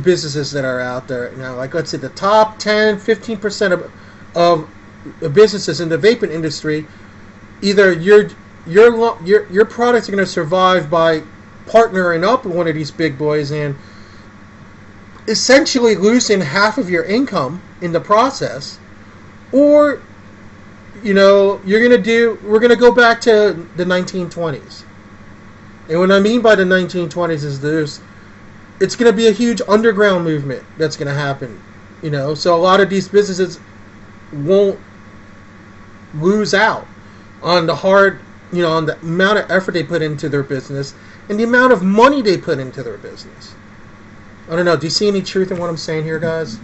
businesses that are out there now, like let's say the top 10, 15% of businesses in the vaping industry, either your products are going to survive by partnering up with one of these big boys and essentially losing half of your income in the process, or we're going to go back to the 1920s. And what I mean by the 1920s is it's going to be a huge underground movement that's going to happen, so a lot of these businesses won't lose out on the hard, on the amount of effort they put into their business and the amount of money they put into their business. I don't know. Do you see any truth in what I'm saying here, guys?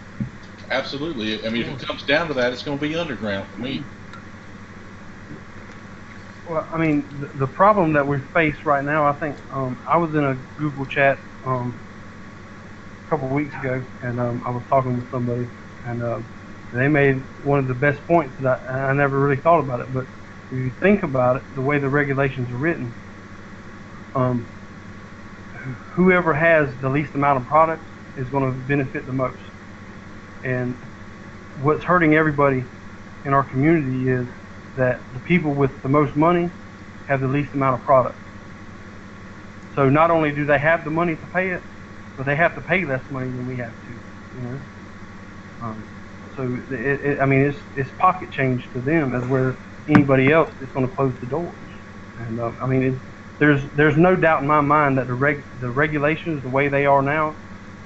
Absolutely. I mean, if it comes down to that, it's going to be underground for me. Well, I mean, the problem that we face right now, I think, I was in a Google chat a couple of weeks ago, and I was talking with somebody, and they made one of the best points that I never really thought about it. But if you think about it, the way the regulations are written, whoever has the least amount of product is going to benefit the most. And what's hurting everybody in our community is that the people with the most money have the least amount of product. So not only do they have the money to pay it, but they have to pay less money than we have to. You know, so I mean, it's pocket change to them, as where anybody else is going to close the doors. And I mean, there's no doubt in my mind that the regulations, the way they are now,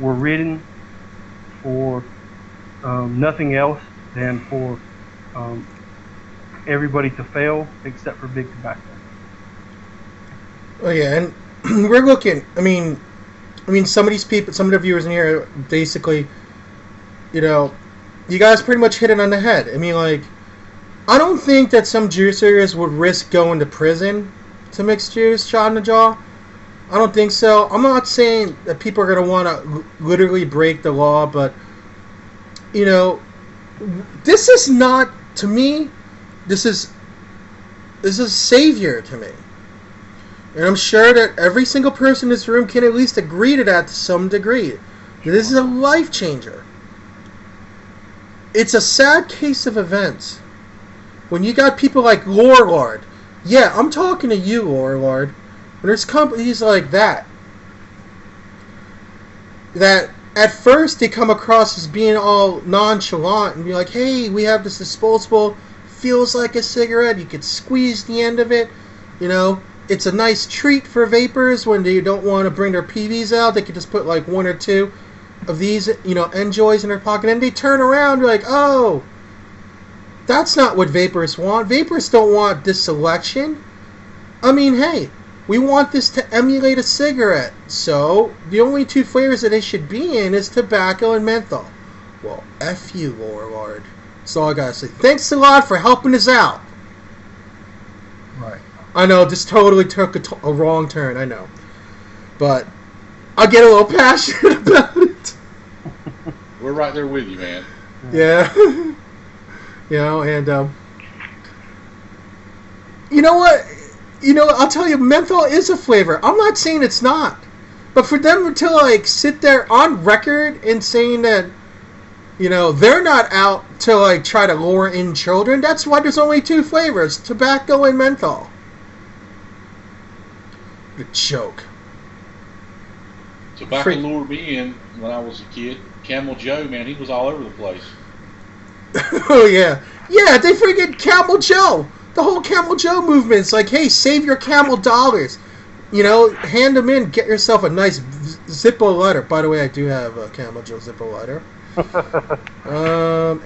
were written for nothing else than for everybody to fail except for big tobacco. Oh yeah, and we're looking. I mean, some of these people, some of the viewers in here, basically, you know, you guys pretty much hit it on the head. I mean, like, I don't think that some juicers would risk going to prison to mix juice, shot in the jaw. I don't think so. I'm not saying that people are going to want to literally break the law, but, you know, this is not, to me, this is savior to me. And I'm sure that every single person in this room can at least agree to that to some degree. This is a life changer. It's a sad case of events. When you got people like Lord, yeah, I'm talking to you, Lord. When there's companies like that at first they come across as being all nonchalant and be like, hey, we have this disposable, feels like a cigarette, you could squeeze the end of it, you know, it's a nice treat for vapors when they don't want to bring their PVs out, they could just put like one or two of these, you know, Enjoys in their pocket, and they turn around and be like, oh, that's not what vapors want. Vapors don't want this selection. I mean, hey, we want this to emulate a cigarette. So, the only two flavors that it should be in is tobacco and menthol. Well, F you, Lord. That's all I gotta say. Thanks a lot for helping us out. Right. I know, this totally took a wrong turn, I know. But I get a little passionate about it. We're right there with you, man. Yeah. You know, and, you know what? You know, I'll tell you, menthol is a flavor. I'm not saying it's not. But for them to, like, sit there on record and saying that, you know, they're not out to, like, try to lure in children, that's why there's only two flavors, tobacco and menthol. The joke. Tobacco lured me in when I was a kid. Camel Joe, man, he was all over the place. Oh, yeah. Yeah, they forget Camel Joe. The whole Camel Joe movement's like, hey, save your Camel dollars. You know, hand them in, get yourself a nice Zippo lighter. By the way, I do have a Camel Joe Zippo lighter.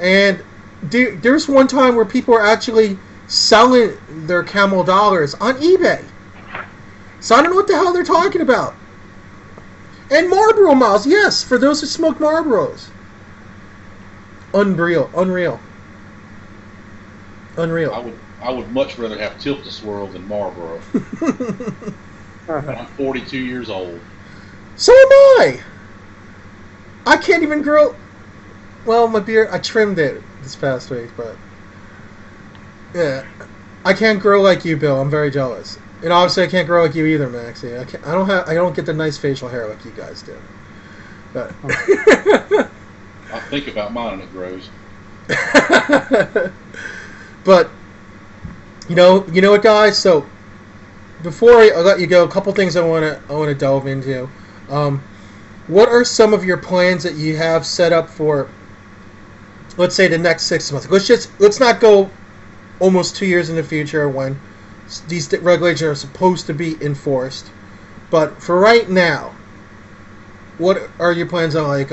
And there's one time where people were actually selling their Camel dollars on eBay. So I don't know what the hell they're talking about. And Marlboro Miles, yes, for those who smoke Marlboros. Unreal. I would much rather have Tilt-A-Swirl than Marlboro. I'm 42 years old. So am I. I can't even grow. Well, my beard, I trimmed it this past week, but yeah, I can't grow like you, Bill. I'm very jealous, and obviously I can't grow like you either, Maxie. I don't get the nice facial hair like you guys do. But I think about mine and it grows. But you know what, guys. So before I let you go, a couple things I want to delve into. What are some of your plans that you have set up for, let's say, the next 6 months? Let's not go almost 2 years in the future when these regulations are supposed to be enforced. But for right now, what are your plans on, like,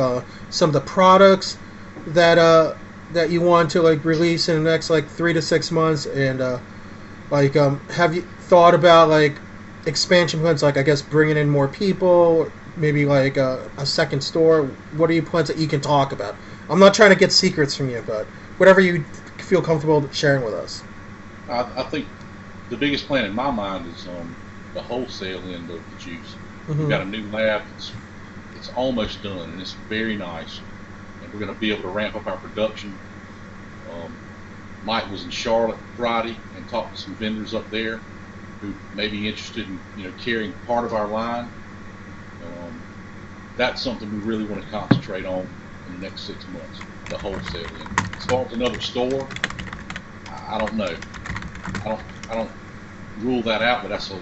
some of the products that you want to, like, release in the next, like, 3 to 6 months, and have you thought about, like, expansion plans, like, I guess, bringing in more people, maybe like a second store? What are your plans that you can talk about? I'm not trying to get secrets from you, but whatever you feel comfortable sharing with us. I think the biggest plan in my mind is the wholesale end of the juice. We've got a new lab. It's almost done, and it's very nice. And we're going to be able to ramp up our production. Mike was in Charlotte Friday and talked to some vendors up there who may be interested in carrying part of our line. That's something we really want to concentrate on in the next 6 months. The wholesale end. As far as another store, I don't know. I don't rule that out, but that's a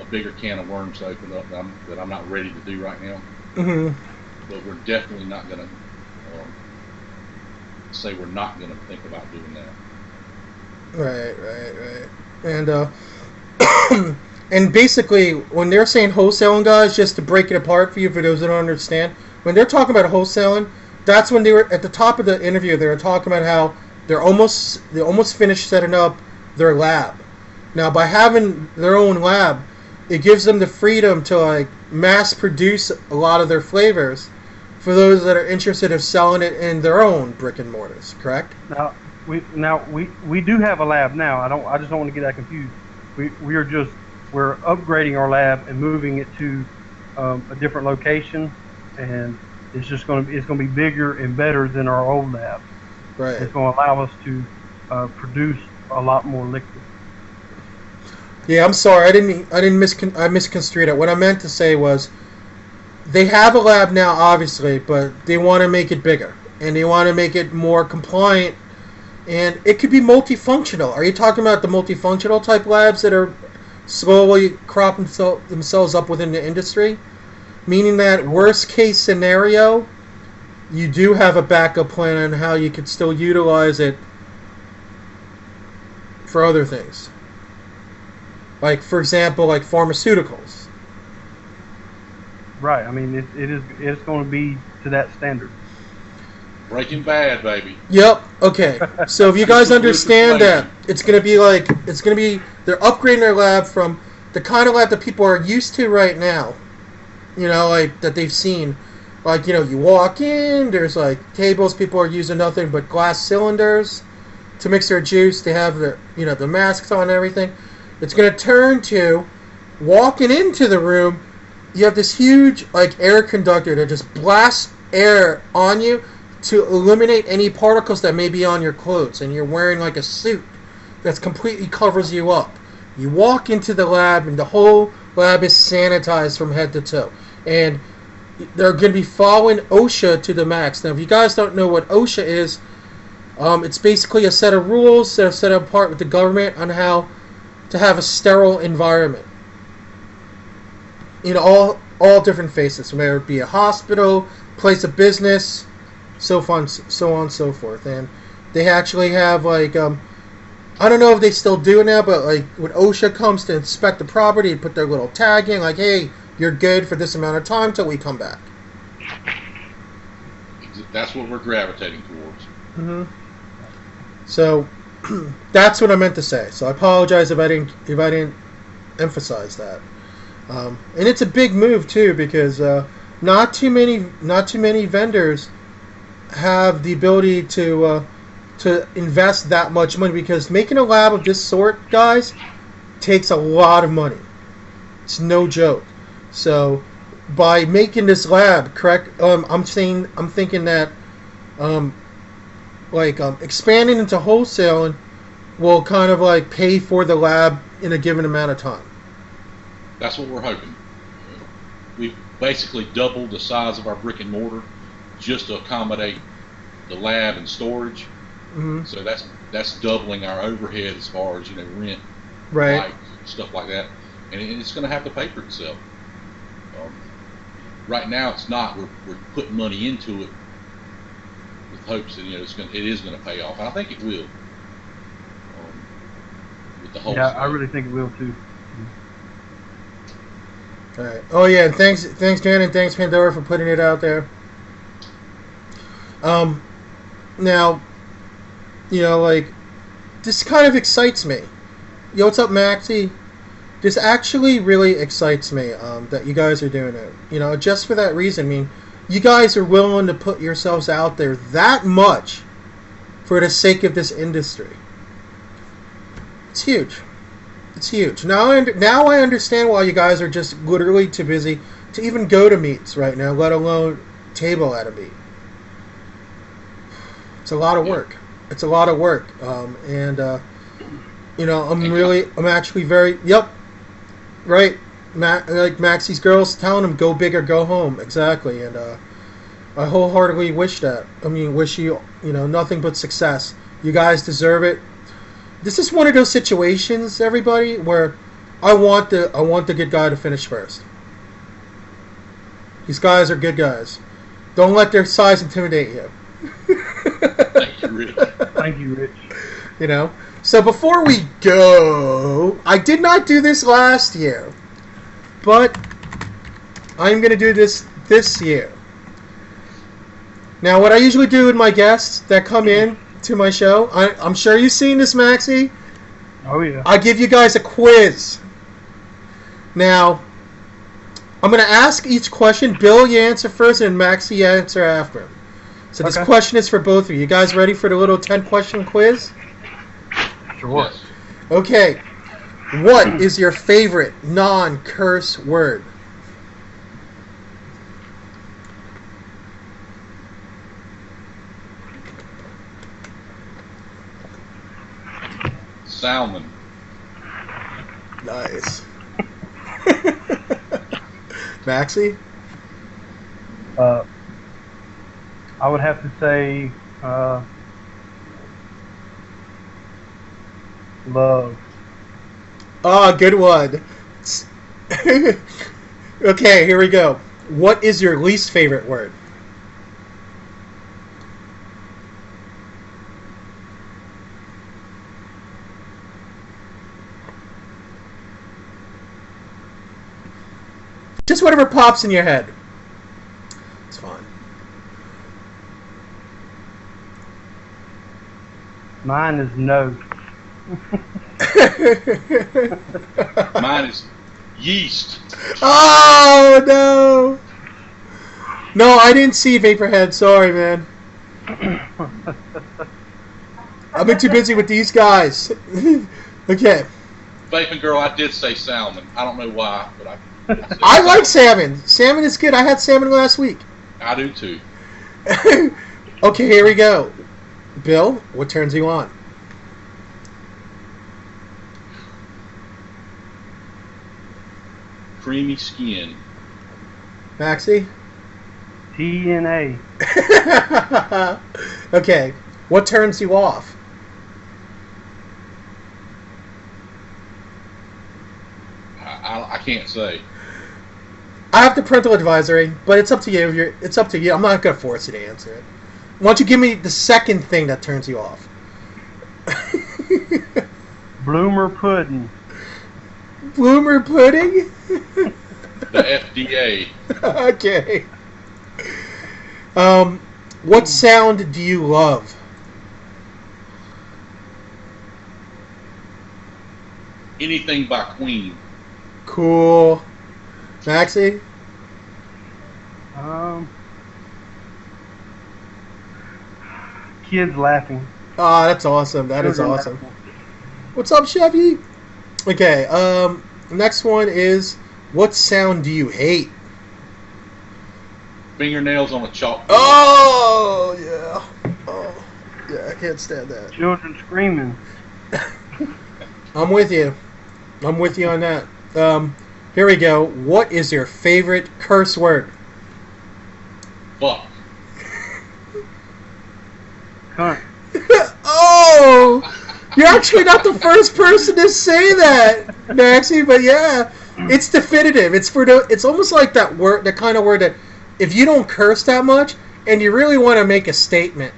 bigger can of worms to open up that I'm not ready to do right now. But we're definitely not going to say we're not going to think about doing that. Right. And and basically, when they're saying wholesaling, guys, just to break it apart for you, for those that don't understand, when they're talking about wholesaling, that's when they were at the top of the interview. They were talking about how they almost finished setting up their lab. Now, by having their own lab, it gives them the freedom to like mass produce a lot of their flavors for those that are interested in selling it in their own brick and mortars. Correct? Now we do have a lab now. I just don't want to get that confused. We're upgrading our lab and moving it to a different location, and it's going to be bigger and better than our old lab. Right. It's going to allow us to produce a lot more liquid. Yeah, I'm sorry. I misconstrued it. What I meant to say was they have a lab now, obviously, but they want to make it bigger and they want to make it more compliant, and it could be multifunctional. Are you talking about the multifunctional type labs that are slowly cropping themselves up within the industry? Meaning that worst case scenario, you do have a backup plan on how you could still utilize it for other things. Like, for example, like pharmaceuticals. Right. I mean, it's going to be to that standard. Breaking Bad, baby. Yep. Okay. So if you guys understand that, it's going to be they're upgrading their lab from the kind of lab that people are used to right now. Like that they've seen. Like, you walk in, there's like tables, people are using nothing but glass cylinders to mix their juice. They have the masks on and everything. It's going to turn to walking into the room, you have this huge like air conductor that just blasts air on you to eliminate any particles that may be on your clothes, and you're wearing like a suit that completely covers you up. You walk into the lab and the whole lab is sanitized from head to toe, and they're going to be following OSHA to the max. Now, if you guys don't know what OSHA is, it's basically a set of rules that are set apart with the government on how to have a sterile environment in all different phases, whether it be a hospital, place of business, so on and so forth. And they actually have like I don't know if they still do it now, but like when OSHA comes to inspect the property, they put their little tag in like, hey, you're good for this amount of time till we come back. That's what we're gravitating towards. So that's what I meant to say. So I apologize if I didn't emphasize that. And it's a big move too, because not too many vendors have the ability to invest that much money, because making a lab of this sort, guys, takes a lot of money. It's no joke. So by making this lab, correct? I'm thinking that expanding into wholesaling will kind of like pay for the lab in a given amount of time. That's what we're hoping. We've basically doubled the size of our brick and mortar just to accommodate the lab and storage. So that's doubling our overhead as far as rent, right, lights, stuff like that, and it's going to have to pay for itself. Right now, it's not. We're putting money into it with hopes that it is going to pay off. And I think it will. With the whole. Yeah, I really think it will too. All right. Oh yeah, and thanks Jan, and thanks Pandora for putting it out there. Now, like, this kind of excites me. Yo, what's up, Maxie? This actually really excites me that you guys are doing it. Just for that reason. I mean, you guys are willing to put yourselves out there that much for the sake of this industry. It's huge. It's huge. Now I understand why you guys are just literally too busy to even go to meets right now, let alone table at a meet. It's a lot of work. It's a lot of work. I'm actually very, yep, right. Like Maxie's girls telling him, go big or go home. Exactly. And I wholeheartedly wish that. Wish you, nothing but success. You guys deserve it. This is one of those situations, everybody, where I want the good guy to finish first. These guys are good guys. Don't let their size intimidate you. Thank you, Rich. Thank you, Rich. So before we go, I did not do this last year, but I'm going to do this year. Now, what I usually do with my guests that come in to my show, I'm sure you've seen this, Maxie. Oh, yeah. I give you guys a quiz. Now, I'm going to ask each question. Bill, you answer first, and Maxie, you answer after. So this question is for both of you. You guys ready for the little 10-question quiz? Sure. Yes. Okay. What is your favorite non-curse word? Salmon. Nice. Maxie? I would have to say love. Ah, good one. Okay, here we go. What is your least favorite word? Just whatever pops in your head. It's fine. Mine is no. Mine is yeast. Oh, no. No, I didn't see Vaporhead. Sorry, man. I've been too busy with these guys. Okay. Vaping girl, I did say salmon. I don't know why, but I said I like salmon. Salmon is good. I had salmon last week. I do too. Okay, here we go. Bill, what turns you on? Creamy skin. Maxie? TNA. Okay, what turns you off? I can't say. I have the parental advisory, but it's up to you. It's up to you. I'm not going to force you to answer it. Why don't you give me the second thing that turns you off? Bloomer pudding. Bloomer pudding? The FDA. Okay. What sound do you love? Anything by Queen. Cool. Maxie? Kids laughing. Ah, that's awesome. That is Children awesome. laughing. What's up, Chevy? Okay, next one is, what sound do you hate? Fingernails on a chalkboard. Oh, yeah. Oh, yeah, I can't stand that. Children screaming. I'm with you. I'm with you on that. Here we go. What is your favorite curse word? Fuck. Cunt. Oh! You're actually not the first person to say that, Maxie, but yeah. It's definitive. It's almost like that word, the kind of word that if you don't curse that much and you really want to make a statement,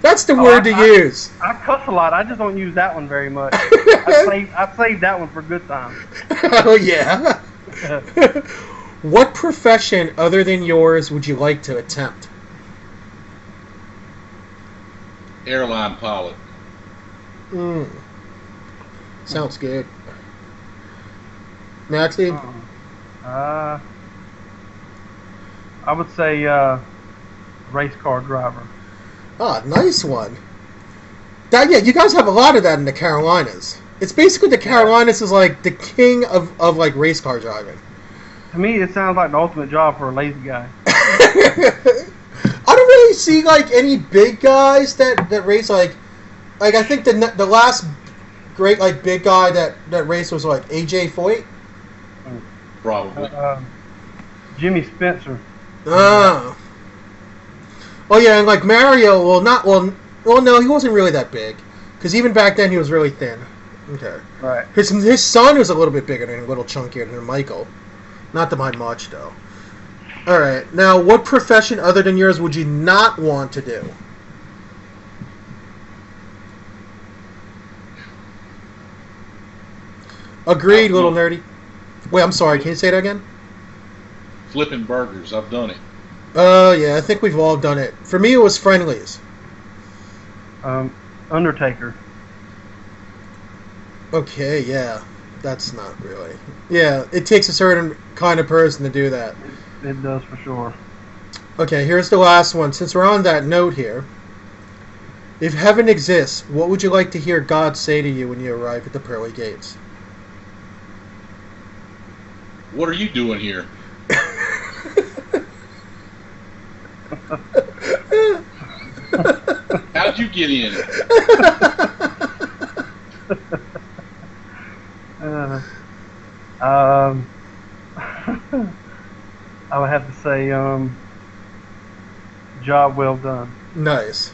that's the word to use. I cuss a lot. I just don't use that one very much. I saved that one for good times. Oh, yeah. What profession other than yours would you like to attempt? Airline pilot. Sounds good. Maxie? I would say race car driver. Ah, nice one. That, yeah, you guys have a lot of that in the Carolinas. It's basically the Carolinas is like the king of like race car driving. To me, it sounds like the ultimate job for a lazy guy. I don't really see like any big guys that race like I think the last great like big guy that raced was like AJ Foyt. Probably. Jimmy Spencer. Oh. Oh yeah, and like Mario, well no, he wasn't really that big, because even back then he was really thin. Okay. Right. His son was a little bit bigger and a little chunkier than Michael. Not by much though. All right, now what profession other than yours would you not want to do? Agreed, little nerdy. Wait, I'm sorry. Can you say that again? Flipping burgers. I've done it. Oh yeah, I think we've all done it. For me, it was Friendlies. Undertaker. Okay, yeah, that's not really. Yeah, it takes a certain kind of person to do that. It does for sure. Okay, here's the last one. Since we're on that note here, if heaven exists, what would you like to hear God say to you when you arrive at the pearly gates? What are you doing here? How'd you get in? I would have to say, job well done. Nice.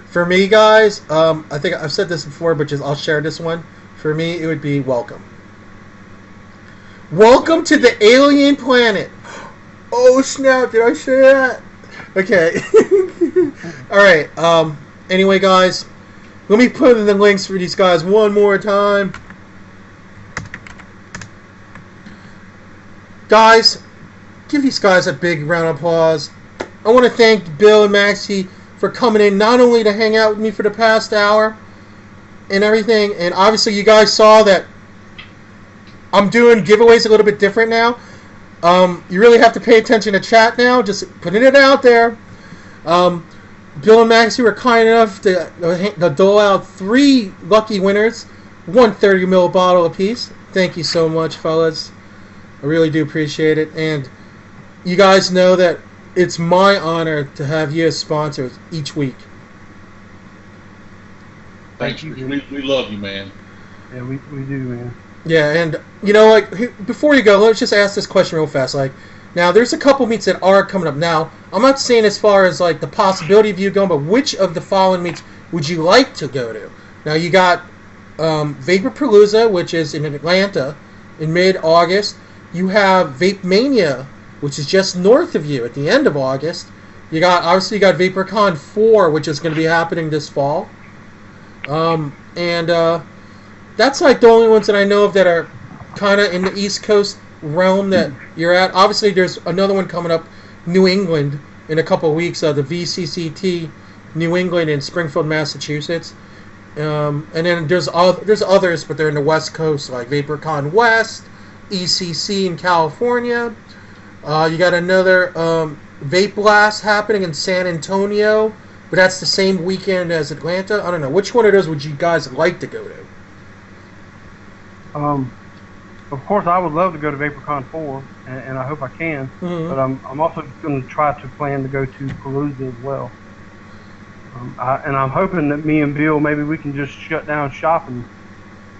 For me, guys, I think I've said this before, but I'll share this one. For me, it would be welcome. Welcome to the alien planet. Oh snap! Did I say that? Okay. All right. Anyway, guys, let me put in the links for these guys one more time. Guys, give these guys a big round of applause. I want to thank Bill and Maxie for coming in, not only to hang out with me for the past hour and everything, and obviously you guys saw that I'm doing giveaways a little bit different now. You really have to pay attention to chat now, just putting it out there. Bill and Maxie were kind enough to dole out 3 lucky winners, 1 30ml bottle apiece. Thank you so much, fellas. I really do appreciate it. And you guys know that it's my honor to have you as sponsors each week. Thanks. We love you, man. Yeah, we do, man. Yeah, and you know, like before you go, let's just ask this question real fast. Like, now there's a couple meets that are coming up. Now, I'm not saying as far as like the possibility of you going, but which of the following meets would you like to go to? Now, you got Vaporpalooza, which is in Atlanta in mid-August. You have Vape Mania, which is just north of you at the end of August. You got VaporCon 4, which is going to be happening this fall. That's like the only ones that I know of that are kind of in the East Coast realm that you're at. Obviously, there's another one coming up, New England, in a couple of weeks. The VCCT New England in Springfield, Massachusetts. And then there's others, but they're in the West Coast, like VaporCon West, ECC in California. You got another Vape Blast happening in San Antonio, but that's the same weekend as Atlanta. I don't know. Which one of those would you guys like to go to? Of course, I would love to go to VaporCon 4, and I hope I can. Mm-hmm. But I'm also going to try to plan to go to Palooza as well. And I'm hoping that me and Bill, maybe we can just shut down shopping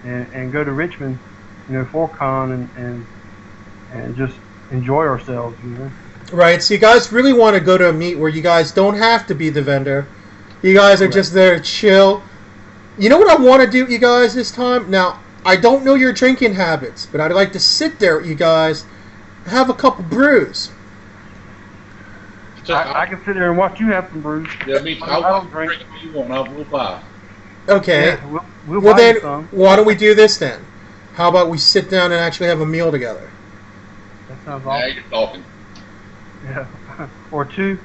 and go to Richmond, for con and just enjoy ourselves, Right. So you guys really want to go to a meet where you guys don't have to be the vendor. You guys are just there to chill. You know what I want to do, you guys, this time? Now, I don't know your drinking habits, but I'd like to sit there with you guys, have a couple brews. I can sit there and watch you have some brews. Yeah, I don't drink. What you want, I will buy. Okay. Yeah, we'll well buy then, you some. why don't we do this then? How about we sit down and actually have a meal together? That sounds Now awesome. you're talking. Yeah, or 2.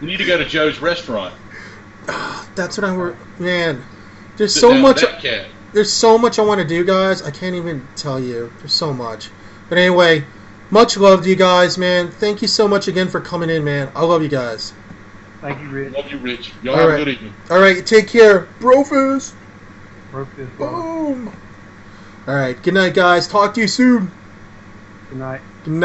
We need to go to Joe's restaurant. That's what man. There's Sit so down much. with that cat. there's so much I want to do, guys. I can't even tell you. There's so much. But anyway, much love to you guys, man. Thank you so much again for coming in, man. I love you guys. Thank you, Rich. Love you, Rich. Y'all have a good evening. All right, take care. Brofist. Brofist. Boom. All right, good night, guys. Talk to you soon. Good night. Good night.